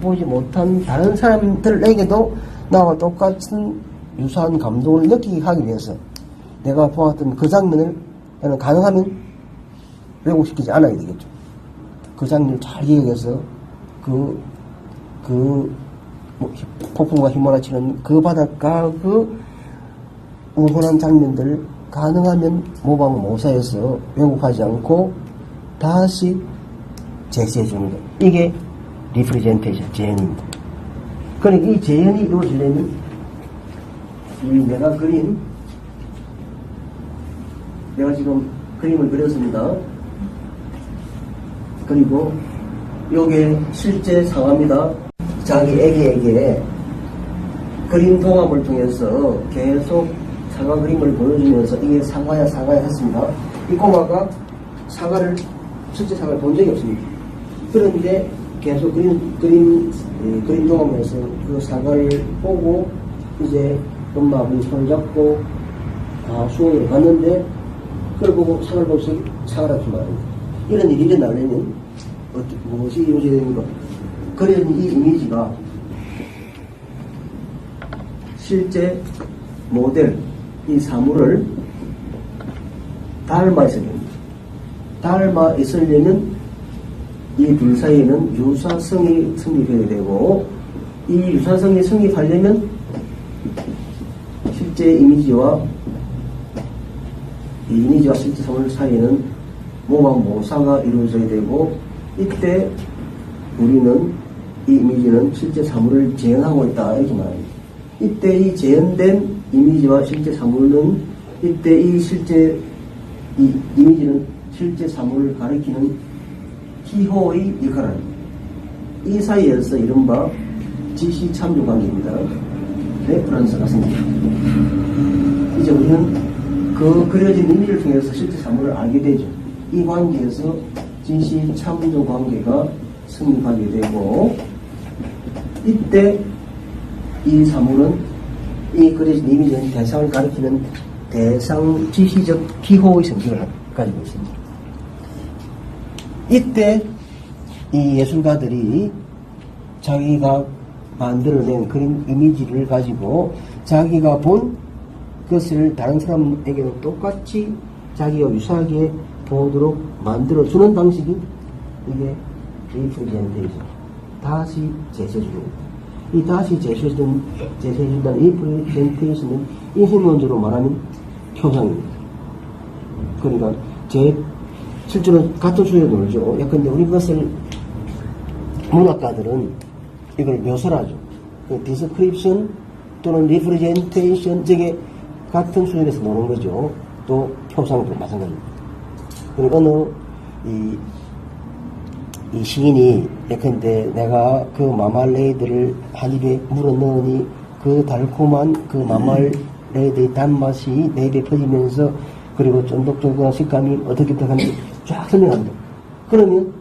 S1: 보지 못한 다른 사람들에게도 나와 똑같은 유사한 감동을 느끼게 하기 위해서 내가 보았던 그 장면을 나는 가능하면 왜곡시키지 않아야 되겠죠. 그 장면을 잘 기억해서 폭풍과 휘몰아치는 그 바닷가 그 우분한 장면들 가능하면 모방 모사해서 왜곡하지 않고 다시 제시해 주는 것. 이게 리프레젠테이션, 재현입니다. 그러니까 이 재현이 이루어지려면 내가 지금 그림을 그렸습니다. 그리고 요게 실제 상황입니다. 자기 애기에게 그림 동합을 통해서 계속 사과 그림을 보여주면서 이게 사과야 했습니다. 이 꼬마가 실제 사과를 본 적이 없습니다. 그런데 계속 그림 동합에서 그 사과를 보고 이제 엄마하고 손을 잡고 수원으로 갔는데 그걸 보고 사과를 보면서 사과라고 말합니다. 이런 일이 일어나려면 무엇이 이루어져야 됩니까? 그려진 이 이미지가 실제 모델 이 사물을 닮아 있어야 됩니다. 닮아 있으려면 이 둘 사이에는 유사성이 성립해야 되고 이 유사성이 성립하려면 실제 이미지와 실제 사물 사이에는 모방 모사가 이루어져야 되고 이때 우리는 이 이미지는 실제 사물을 재현하고 있다 이렇게 말합니다. 이때 이 재현된 이미지와 실제 사물은 이때 이 이미지는 실제 사물을 가리키는 기호의 역할을 합니다. 이 사이에서 이른바 지시 참조 관계입니다. 레퍼런스가 생깁니다. 이제 우리는 그 그려진 이미지를 통해서 실제 사물을 알게 되죠. 이 관계에서 지시 참조 관계가 성립하게 되고 이때 이 사물은 이 그려진 이미지는 대상을 가리키는 대상 지시적 기호의 성격을 가지고 있습니다. 이때 이 예술가들이 자기가 만들어낸 그림 이미지를 가지고 자기가 본 것을 다른 사람에게도 똑같이 자기와 유사하게 보도록 만들어주는 방식이 이게 리프레젠테이션, 다시 제시해주는 겁니다. 이 다시 제시해준다는 이 프레젠테이션은 인식론적으로 말하면 표상입니다. 그러니까 실제로 같은 수준에 놀죠. 예컨대 우리 것을 문학가들은 이걸 묘사를 하죠. 디스크립션 또는 리프레젠테이션 저게 같은 수준에서 노는 거죠. 또 표상도 마찬가지입니다. 그리고 어느 이 시인이 예컨대 내가 그 마말레이드를 한 입에 물어 넣으니 그 달콤한 그 마말레이드의 단맛이 내 입에 퍼지면서 그리고 쫀득쫀득한 식감이 어떻게 하는지 쫙 설명한다. 그러면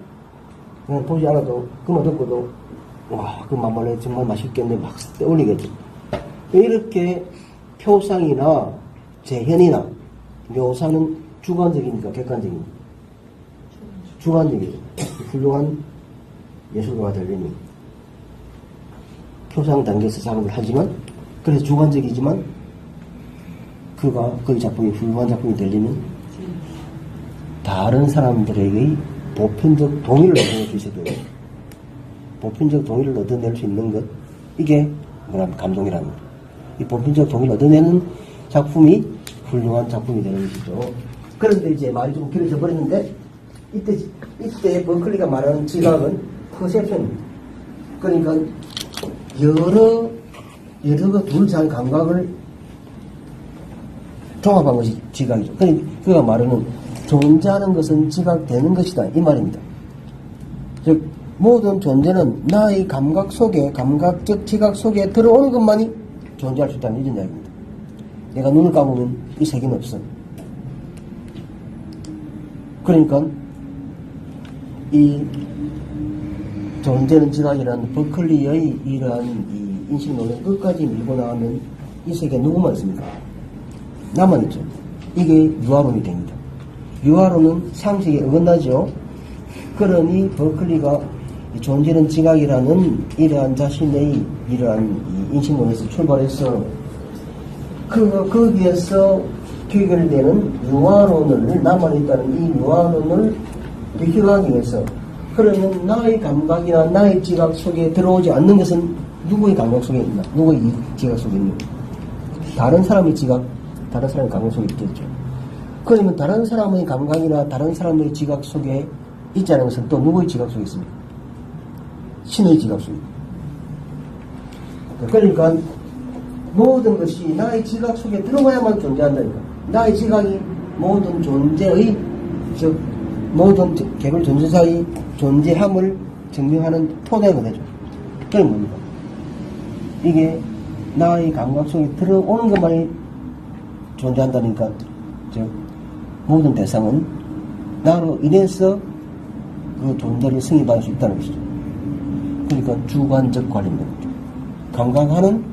S1: 그냥 보지 않아도 그만 듣고도 와, 그 마말레이드 정말 맛있겠네 막 떠올리겠죠. 이렇게 표상이나 재현이나 묘사는 주관적이니까 객관적이니까 주관적이죠. 훌륭한 예술가가 되려면 표상 단계에서 작업을 하지만 그래서 주관적이지만 그가 그의 작품이 훌륭한 작품이 되려면 다른 사람들에게 보편적 동의를 얻어낼 수 있어야 돼요. 보편적 동의를 얻어낼 수 있는 것 이게 뭐냐면 감동이라는 거예요. 이 보편적 동의를 얻어내는 작품이 훌륭한 작품이 되는 것이죠. 그런데 이제 말이 좀 길어져 버렸는데 이때 버클리가 말하는 지각은 퍼셉션입니다. 그러니까 여러 둘 사이의 감각을 종합한 것이 지각이죠. 그러니까 그가 말하는 존재하는 것은 지각되는 것이다 이 말입니다. 즉 모든 존재는 나의 감각 속에 감각적 지각 속에 들어오는 것만이 존재할 수 있다는 이런 이야기입니다. 내가 눈을 감으면 이 세계는 없어. 그러니까 이 존재는 지각이라는 버클리의 이러한 이 인식론을 끝까지 밀고 나가면 이 세계에 누구만 있습니까? 나만 있죠. 이게 유아론이 됩니다. 유아론은 상식에 어긋나죠. 그러니 버클리가 존재는 지각이라는 이러한 자신의 이러한 이 인식론에서 출발해서 거기에서 귀결되는 유아론을 남아 있다는 이 유아론을 비켜가기 위해서 그러면 나의 감각이나 나의 지각 속에 들어오지 않는 것은 누구의 감각 속에 있나? 누구의 지각 속에 있나? 다른 사람의 지각, 다른 사람의 감각 속에 있겠죠. 그러면 다른 사람의 감각이나 다른 사람의 지각 속에 있지 않은 것은 또 누구의 지각 속에 있습니까? 신의 지각 속에. 그러니까 모든 것이 나의 지각 속에 들어가야만 존재한다니까. 나의 지각이 모든 존재의, 즉 모든 개별 존재자의 존재함을 증명하는 토대가 되죠. 그게 뭡니까? 이게 나의 감각 속에 들어오는 것만이 존재한다니까, 즉 모든 대상은 나로 인해서 그 존재를 승인받을 수 있다는 것이죠. 그러니까 주관적 관리입니다. 감각하는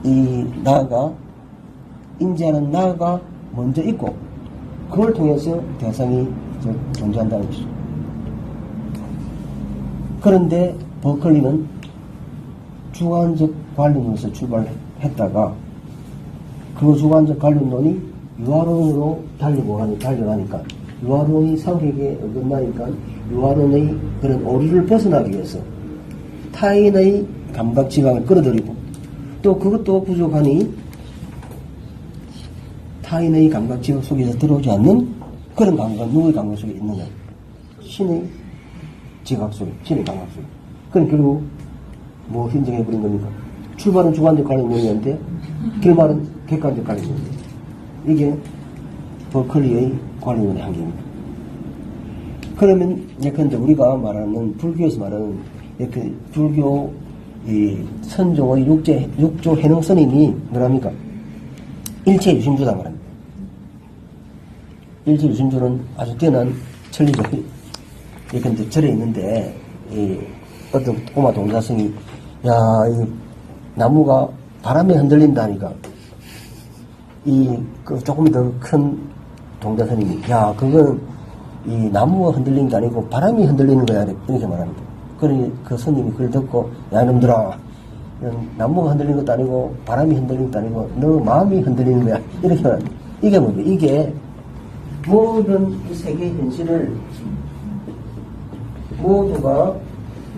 S1: 이 나가, 인지하는 나가 먼저 있고 그걸 통해서 대상이 존재한다는 것이죠. 그런데 버클리는 주관적 관론에서 출발했다가 그 주관적 관론론이 유아론으로 달려가니까 유아론이 상식에 어긋나니까 유아론의 그런 오류를 벗어나기 위해서 타인의 감각 지각을 끌어들이고 또 그것도 부족하니 타인의 감각 지각 속에서 들어오지 않는 그런 감각, 누구의 감각 속에 있느냐? 신의 지각 속에, 신의 감각 속에. 그럼 결국 뭐 인정해버린 겁니까? 출발은 주관적 관련론이었는데 결말은 객관적 관련론입니다. 이게 버클리의 관련론의 한계입니다. 그러면 예컨대 우리가 말하는 불교에서 말하는 이렇게 불교 이 선종의 육조 해능 스님이 뭐랍니까? 일체 유심주다 말합니다. 일체 유심주는 아주 뛰어난 천리적 예컨대 절에 있는데 이 어떤 꼬마 동자승이 야, 이 나무가 바람에 흔들린다니까 그 조금 더 큰 동자스님이 야, 그건 이 나무가 흔들리는 게 아니고 바람이 흔들리는 거야 이렇게 말합니다. 그러니 그 스님이 그걸 듣고 야 이놈들아 나무가 흔들리는 것도 아니고 바람이 흔들리는 것도 아니고 너 마음이 흔들리는 거야 이렇게 말합니다. 이게 뭐죠? 이게 모든 이 세계 현실을 모두가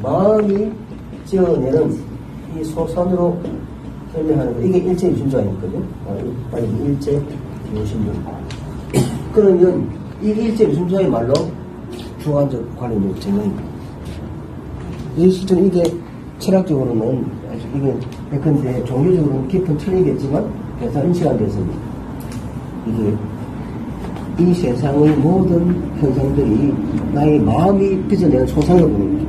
S1: 마음이 지어내는 이 소선으로 설명하는 거 이게 일체 유심조아니거든요. 일체 유심조. 그러면 이 일체 유심조의 말로 주관적 관련의 증명입니다. 실제로 이게 철학적으로는 이게 예컨대 종교적으로는 깊은 틀리겠지만 그래서 인식한 데서는 이게 이 세상의 모든 현상들이 나의 마음이 빚어내는 소상을 보는 거죠.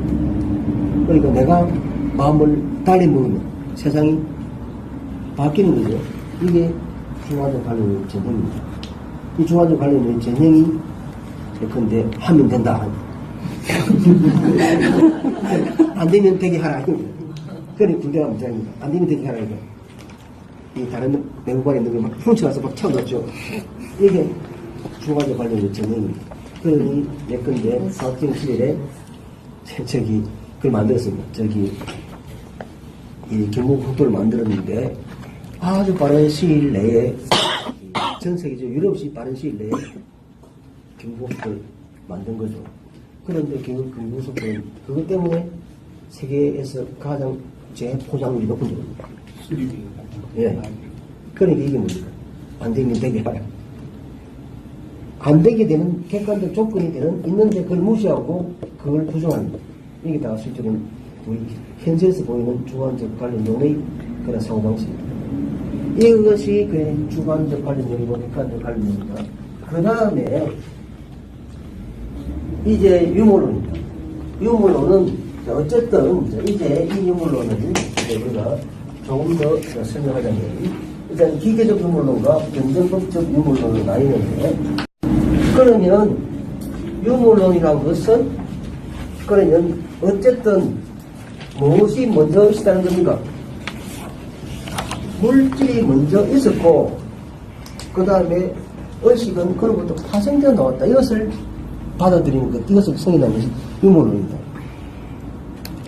S1: 그러니까 내가 마음을 달리 먹으면 세상이 바뀌는 거죠. 이게 중화적 관련의 전형입니다. 이 중화적 관련의 전형이 예컨대 하면 된다. 안 되면 되게 하라. 그러니 군대가 문제입니다. 안 되면 되게 하라. 이 다른 내국관에 있는 걸 막 훔쳐가서 막 채워넣죠. 이게 중화적 관련의 전형입니다. 그러니 예컨대 사학경 시절에 저기 그걸 만들었습니다. 저기 이 경복국도를 만들었는데 아주 빠른 시일 내에 전 세계적 유럽시 빠른 시일 내에 경복국도를 만든 거죠. 그런데 그 경복국도는 그것 때문에 세계에서 가장 재포장률이 높은 적입니다. 예. 그러니까 이게 뭡니까? 안 되면 되게 하라. 안 되게 되는 객관적 조건이 되는 있는데 그걸 무시하고 그걸 부정합니다. 이게 다 실제로는 우리 현실에서 보이는 주관적 관련론의 그런 사고방식입니다. 이것이 그 주관적 관련론이고 객관적 관련론입니다. 그 다음에 이제 유물론입니다. 유물론은 어쨌든 이제 이 유물론을 우리가 조금 더 설명하자면 일단 기계적 유물론과 변정법적 유물론을 나뉘는데 그러면 유물론이라는 것은 그러면 어쨌든 무엇이 먼저 있다는 겁니까? 물질이 먼저 있었고 그 다음에 의식은 그로부터 파생되어 나왔다. 이것을 받아들이는 것, 이것을 승인하는 것이 유물론입니다.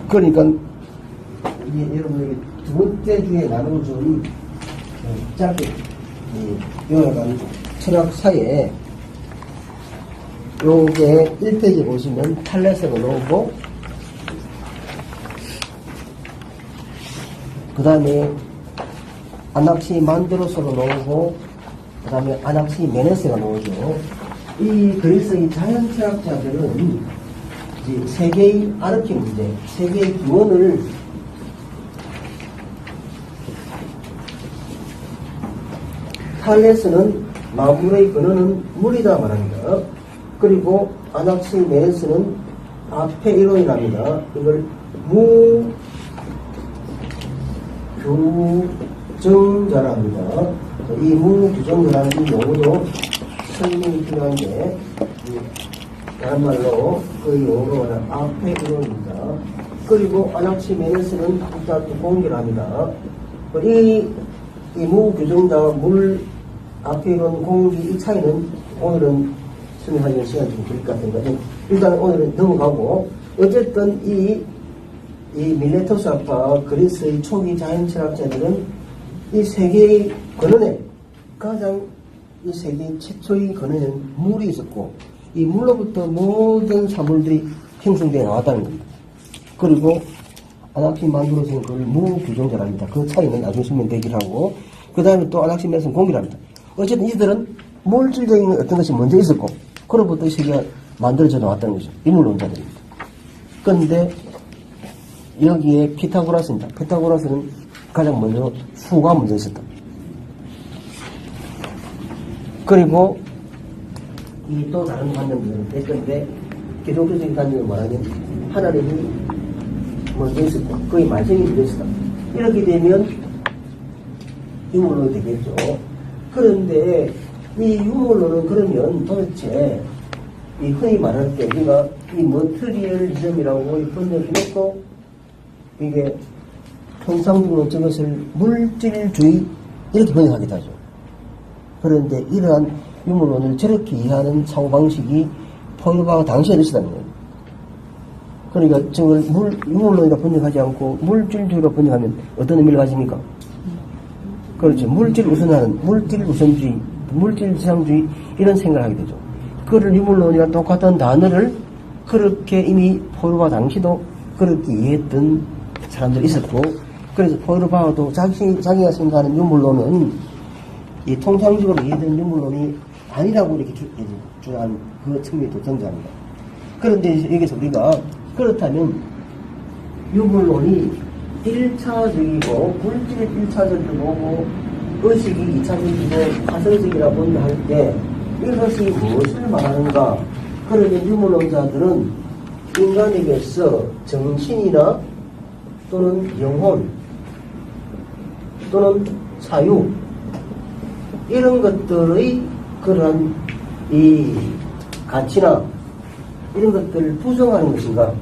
S1: 그러니까 이게 여러분에게 두 번째 주에 나누어준 짧게 요약한 철학사에 요게 1페이지 보시면 탈레스가 나오고 그 다음에 아낙시 만드로스가 나오고 그 다음에 아낙시 메네스가 나오죠. 이 그리스의 자연철학자들은 이제 세계의 아르키 문제, 세계의 기원을 탈레스는 만물의 근원은 물이다 말합니다. 그리고 아낙시 메네스는 앞에 이론이랍니다. 이걸 무규정자랍니다. 이 무규정자라는 용어도 설명이 필요한데 다른 말로 그 용어는 앞에 이론입니다. 그리고 아낙시 메네스는 일단 공기랍니다. 이 무규정자와 물 앞에 이론 공기 이 차이는 오늘은 설명하기는 시간이 좀 길 것 같은데 일단 오늘은 넘어가고 어쨌든 이 밀레토스 아빠 그리스의 초기 자연철학자들은 이 세계의 근원에 가장 이 세계 최초의 근원에는 물이 있었고 이 물로부터 모든 사물들이 형성되어 나왔다는 겁니다. 그리고 아낙시만드로스는 그걸 무규정자랍니다. 그 차이는 나중에 설명되기를 하고 그 다음에 또 아낙시메네스는 공기랍니다. 어쨌든 이들은 물질적인 어떤 것이 먼저 있었고 그로부터 이 세계가 만들어져 나왔다는 거죠. 인물론자들입니다. 그런데 여기에 피타고라스입니다. 피타고라스는 가장 먼저 수가 먼저 있었다. 그리고 이 또 다른 관념들은 됐건데 기독교적인 관념을 말하면 하나님이 먼저 있었고 그의 말씀이 먼저 있었다. 이렇게 되면 유물론이 되겠죠. 그런데 이 유물론은 그러면 도대체 이 흔히 말할 때 우리가 이 머트리얼리즘이라고 번역해놓고 이게 통상적으로 저것을 물질주의 이렇게 번역하기도 하죠. 그런데 이러한 유물론을 저렇게 이해하는 사고방식이 포일바가 당시에 있었다는 거예요. 그러니까 저걸 유물론이라 번역하지 않고 물질주의로 번역하면 어떤 의미를 가집니까? 그렇죠. 물질 우선하는, 물질 우선주의, 물질 지상주의 이런 생각을 하게 되죠. 그를 유물론이랑 똑같은 단어를 그렇게 이미 포일바 당시도 그렇게 이해했던 사람들이 있었고 그래서 포일바도 자기가 생각하는 유물론은 이 통상적으로 이해된 유물론이 아니라고 이렇게 주장한 그 측면이 또 등장합니다. 그런데 여기서 우리가 그렇다면 유물론이 1차적이고 물질이 1차적이고 의식이 2차적이고 파성적이라고 할 때 이것이 무엇을 말하는가? 그러면 유물론자들은 인간에게서 정신이나 또는 영혼 또는 사유 이런 것들의 그러한 이 가치나 이런 것들을 부정하는 것인가?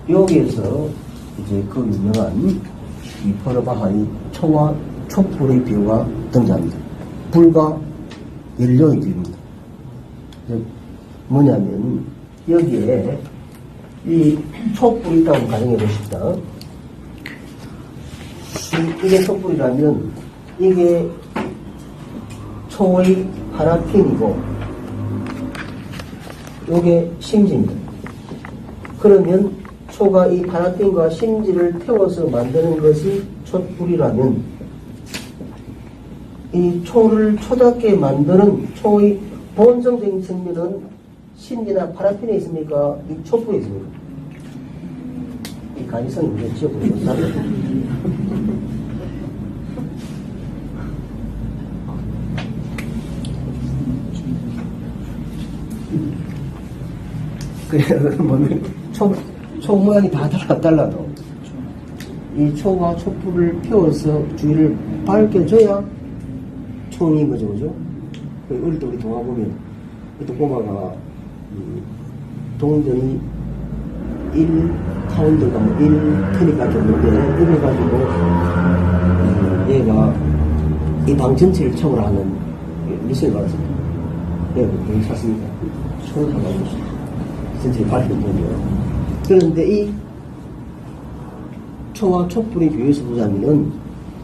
S1: 여기에서 이제 그 유명한 이 포르바하의 초와 촛불의 비유가 등장합니다. 불과 연료의 비유입니다. 뭐냐면 여기에 이 촛불이 있다고 가정해 보십시다. 이게 촛불이라면 이게 초의 파라핀이고 요게 심지입니다. 그러면 초가 이 파라핀과 심지를 태워서 만드는 것이 촛불이라면 이 초를 초답게 만드는 초의 본성적인 측면은 심지나 파라핀에 있습니까? 이 촛불에 있습니까? 이 가능성이 문제죠. 그래, 보면 초 모양이 다 달라도 이 초가 촛불을 피워서 주위를 밝혀줘야 총이 거죠, 그죠? 어릴 때 우리 동화 보면 또 꼬마가 동전이 1파운드가 뭐 1테니까 줬는데 이걸 가지고 얘가 이 방 전체를 채우라 하는 미션을 받았습니다. 네, 그걸 샀습니다. 초를 다 가지고 전체 밝히는 거죠. 그런데 이 초와 촛불의 비유에서 보자면은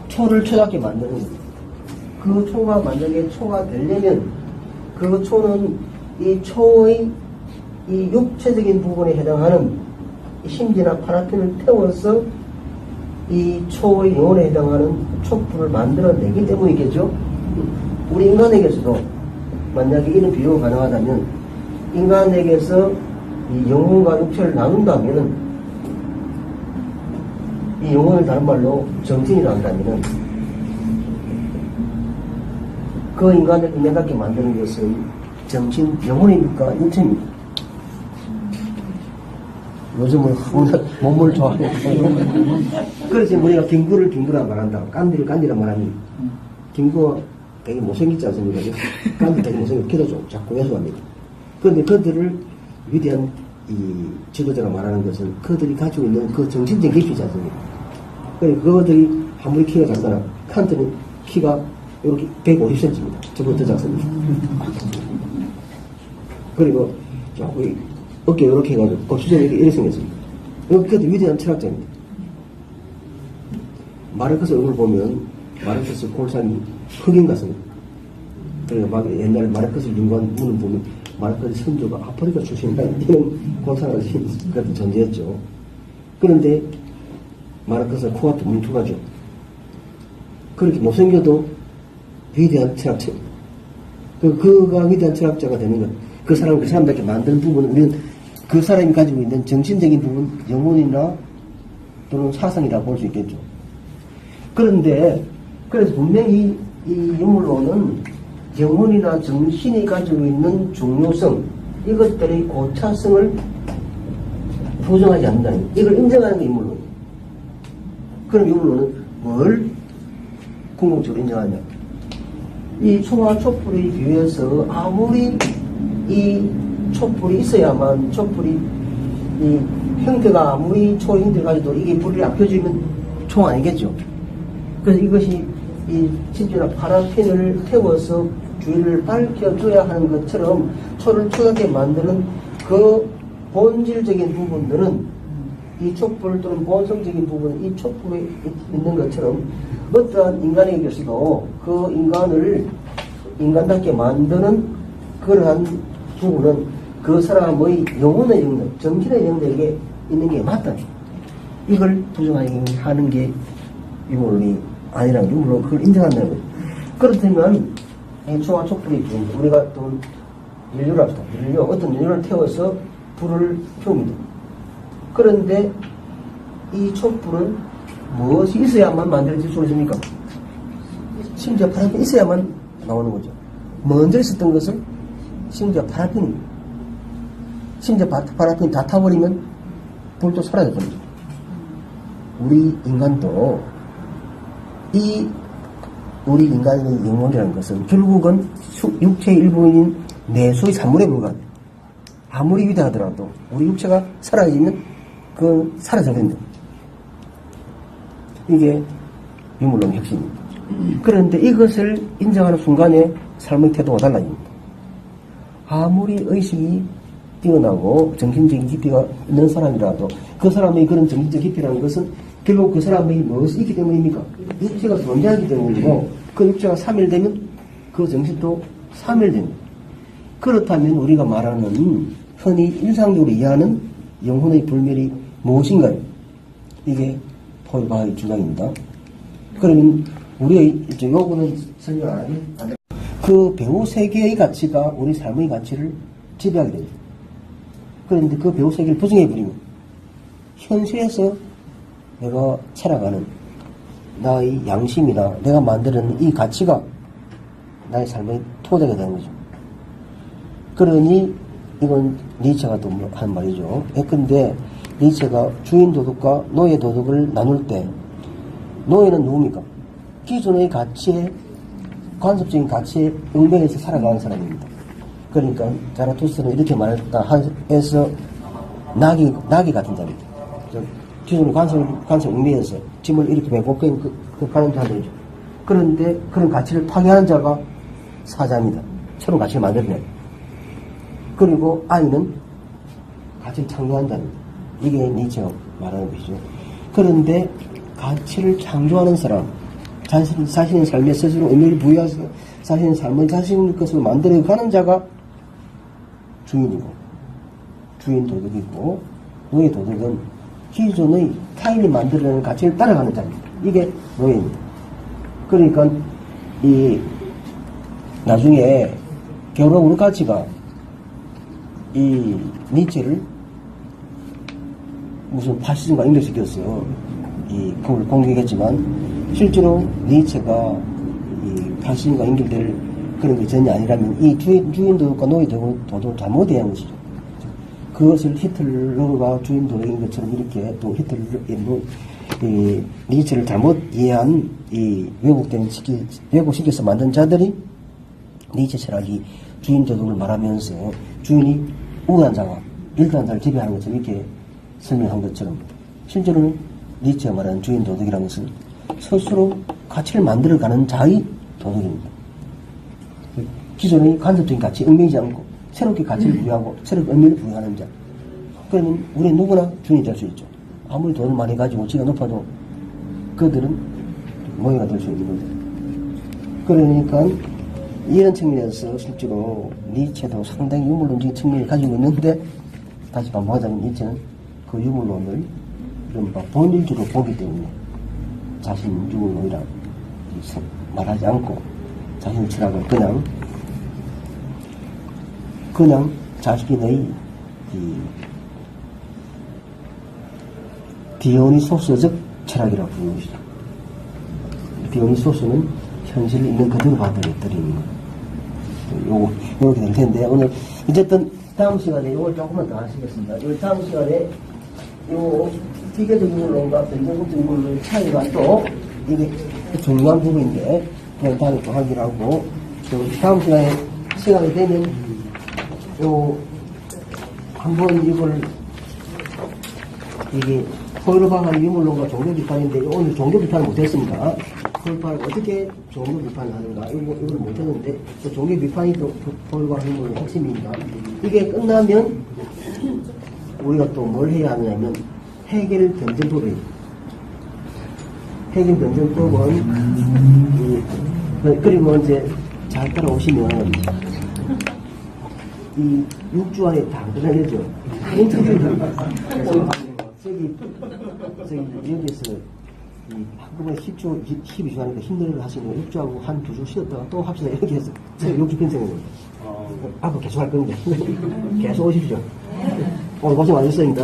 S1: 초를 초답게 만드는 겁니다. 그 초가 만약에 초가 되려면 그 초는 이 초의 이 육체적인 부분에 해당하는 심지나 파라핀을 태워서 이 초의 영혼에 해당하는 촛불을 만들어내기 때문이겠죠. 우리 인간에게서도 만약에 이런 비유가 가능하다면 인간에게서 이 영혼과 육체를 나눈다면은 이 영혼을 다른 말로 정신이라 한다면은 그 인간을 인간답게 만드는 것은 정신, 영혼입니까? 육체입니까? 요즘은 몸을 좋아하는 그래서 우리가 김구라 말한다. 깐디라 말하니 김구가 되게 못생겼지 않습니까? 깐디 되게 못생겼고 키도 좀 작고 야수합니다. 그런데 그들을 위대한 이 지도자가 말하는 것은 그들이 가지고 있는 그 정신적 깊이지 않습니까? 그러니까 그들이 아무리 키가 작거나 칸트는 키가 이렇게 150cm입니다. 저보다 더 작습니다. 그리고 저기 어깨 이렇게 해가지고 고추장이 이렇게 생겼습니다. 그것도 위대한 철학자입니다. 마르크스 얼굴 보면 마르크스 골상이 흑인 같습니다. 그러니까 막 옛날 마르크스 윤관 문을 보면 마르크스 선조가 아프리카 출신이다 이런 골상을 그것도 존재했죠. 그런데 마르크스 코가 뭉툭하죠. 그렇게 못생겨도 위대한 철학자입니다. 그가 위대한 철학자가 되는 것, 그 사람답게 만드는 부분은 우리는 그 사람이 가지고 있는 정신적인 부분, 영혼이나 또는 사상이라고 볼 수 있겠죠. 그런데, 그래서 분명히 이 유물론은 영혼이나 정신이 가지고 있는 중요성, 이것들의 고차성을 부정하지 않는다는 거예요. 이걸 인정하는 게 유물론이에요. 그럼 유물론은 뭘 궁극적으로 인정하냐? 이 초와 촛불에 비해서 아무리 이 촛불이 있어야만 촛불이 이 형태가 아무리 초 형태를 가지고 이게 불이 아껴지면 총 아니겠죠. 그래서 이것이 이 진주나 파라핀을 태워서 주위를 밝혀줘야 하는 것처럼 초를 초답게 만드는 그 본질적인 부분들은 이 촛불 또는 본성적인 부분은 이 촛불에 있는 것처럼 어떠한 인간에게서도 그 인간을 인간답게 만드는 그러한 부분은 그 사람의 영혼의 영역, 정신의 영역에 있는 게 맞다. 이걸 부정하는 게 유물론이 아니라고 유물론 그걸 인정한다는 거죠. 그렇다면 이 초와 촛불이 있습니다. 우리가 또 연료를 합시다. 어떤 연료를 태워서 불을 피웁니다. 그런데 이 촛불은 무엇이 있어야만 만들어질 수 있습니까? 심지어 파란이 있어야만 나오는 거죠. 먼저 있었던 것은 심지어 파라핀입니다. 심지어 파라핀 다 타버리면 불도 사라져버리죠. 우리 인간도 우리 인간의 영혼이라는 것은 결국은 육체의 일부인 내수의 산물에 불과합니다. 아무리 위대하더라도 우리 육체가 사라지면 그건 사라져버린다. 이게 유물론 혁신입니다. 그런데 이것을 인정하는 순간에 삶의 태도가 달라집니다. 아무리 의식이 뛰어나고 정신적인 깊이가 있는 사람이라도 그 사람의 그런 정신적 깊이라는 것은 결국 그 사람의 무엇이 있기 때문입니까? 육체가 존재하기 때문이고 그 육체가 사멸되면 그 정신도 사멸됩니다. 그렇다면 우리가 말하는 흔히 일상적으로 이해하는 영혼의 불멸이 무엇인가요? 이게 폴바의 주장입니다. 그러면 우리의 요거는 설명 안 하면 그 배우 세계의 가치가 우리 삶의 가치를 지배하게 됩니다. 그런데 그 배우 세계를 부정해버리면 현실에서 내가 살아가는 나의 양심이나 내가 만드는 이 가치가 나의 삶의 토대가 되는 거죠. 그러니 이건 니체가 또 한 말이죠. 예컨대 니체가 주인 도덕과 노예 도덕을 나눌 때 노예는 누굽니까? 기존의 가치에 관습적인 가치에 응변해서 살아가는 사람입니다. 그러니까 자라투스트는 이렇게 말했다 해서 낙이 같은 자입니다. 기존의 관습 응변해서 짐을 이렇게 메고 그 가는 자들이죠. 그런데 그런 가치를 파괴하는 자가 사자입니다. 새로운 가치를 만들어내요. 그리고 아이는 가치를 창조한 자입니다. 이게 니체가 말하는 것이죠. 그런데 가치를 창조하는 사람, 자신의 삶에 스스로 의미를 부여해서 자신의 삶을 자신의 것으로 만들어가는 자가 주인이고, 주인 도덕이고, 노예 도덕은 기존의 타인이 만들어내는 가치를 따라가는 자입니다. 이게 노예입니다. 그러니까 나중에 겨울의 가치가 이 니체를 무슨 파시즘과 연결시켰어요. 그걸 공격했지만 실제로 니체가 이 파시즘과 연결될 그런 게 전혀 아니라면 이 주인 도덕과 노예 도덕을 잘못 이해한 것이죠. 그것을 히틀러가 주인 도덕인 것처럼 이렇게 또 니체를 잘못 이해한 이 왜곡시켜서 만든 자들이 니체 철학이 주인 도덕을 말하면서 주인이 우월한 자가 일등한 자를 지배하는 것처럼 이렇게 설명한 것처럼 실제로는 니체가 말하는 주인 도덕이라는 것은 스스로 가치를 만들어가는 자의 도덕입니다. 기존의 간접적인 가치에 얽매이지 않고 새롭게 가치를 부여하고 새롭게 의미를 부여하는 자. 그러면 우리는 누구나 주인이 될 수 있죠. 아무리 돈을 많이 가지고 지가 높아도 그들은 모해가 될 수 있는 거죠. 그러니까 이런 측면에서 실제로 니체도 상당히 유물론적인 측면을 가지고 있는데 다시 반복하자면 니체는 그 유물론을 이른바 본질적으로 보기 때문에 자신 유물론이라 말하지 않고 자신의 철학을 그냥 자신의 디오니소스적 철학이라고 부르는 것이죠. 디오니소스는 현실을 있는 그대로 받아들이는 거예요. 요렇게 될 텐데, 오늘, 어쨌든, 다음 시간에 요걸 조금만 더 하시겠습니다. 요 다음 시간에, 요, 기계적 인물론과 변정적 인물론의 차이가 또, 이게 중요한 부분인데, 그냥 다음에 또 하기로 하고, 다음 시간이 되면, 한번 이걸, 이게, 포일바가 유물론과 종교 비판인데, 오늘 종교 비판을 못했습니다. 포일바를 어떻게 종교 비판을 하는가, 이걸 못했는데, 종교 비판이 또 포일바 유물론의 핵심입니다. 이게 끝나면, 우리가 또 뭘 해야 하냐면, 해겔 변증법이에요. 해겔 변증법은, 그리고 이제 잘 따라오시면, 이 육주 안에 다 드러내죠. 여기서 한꺼번에 10주, 12주 하니까 힘들어 하시면 6주하고 한 2주 쉬었다가 또 합시다. 이렇게 해서 6주 편성인 거예요. 앞으로 계속 할 겁니다. 계속 오십시오. 오늘 고생 많으셨습니다.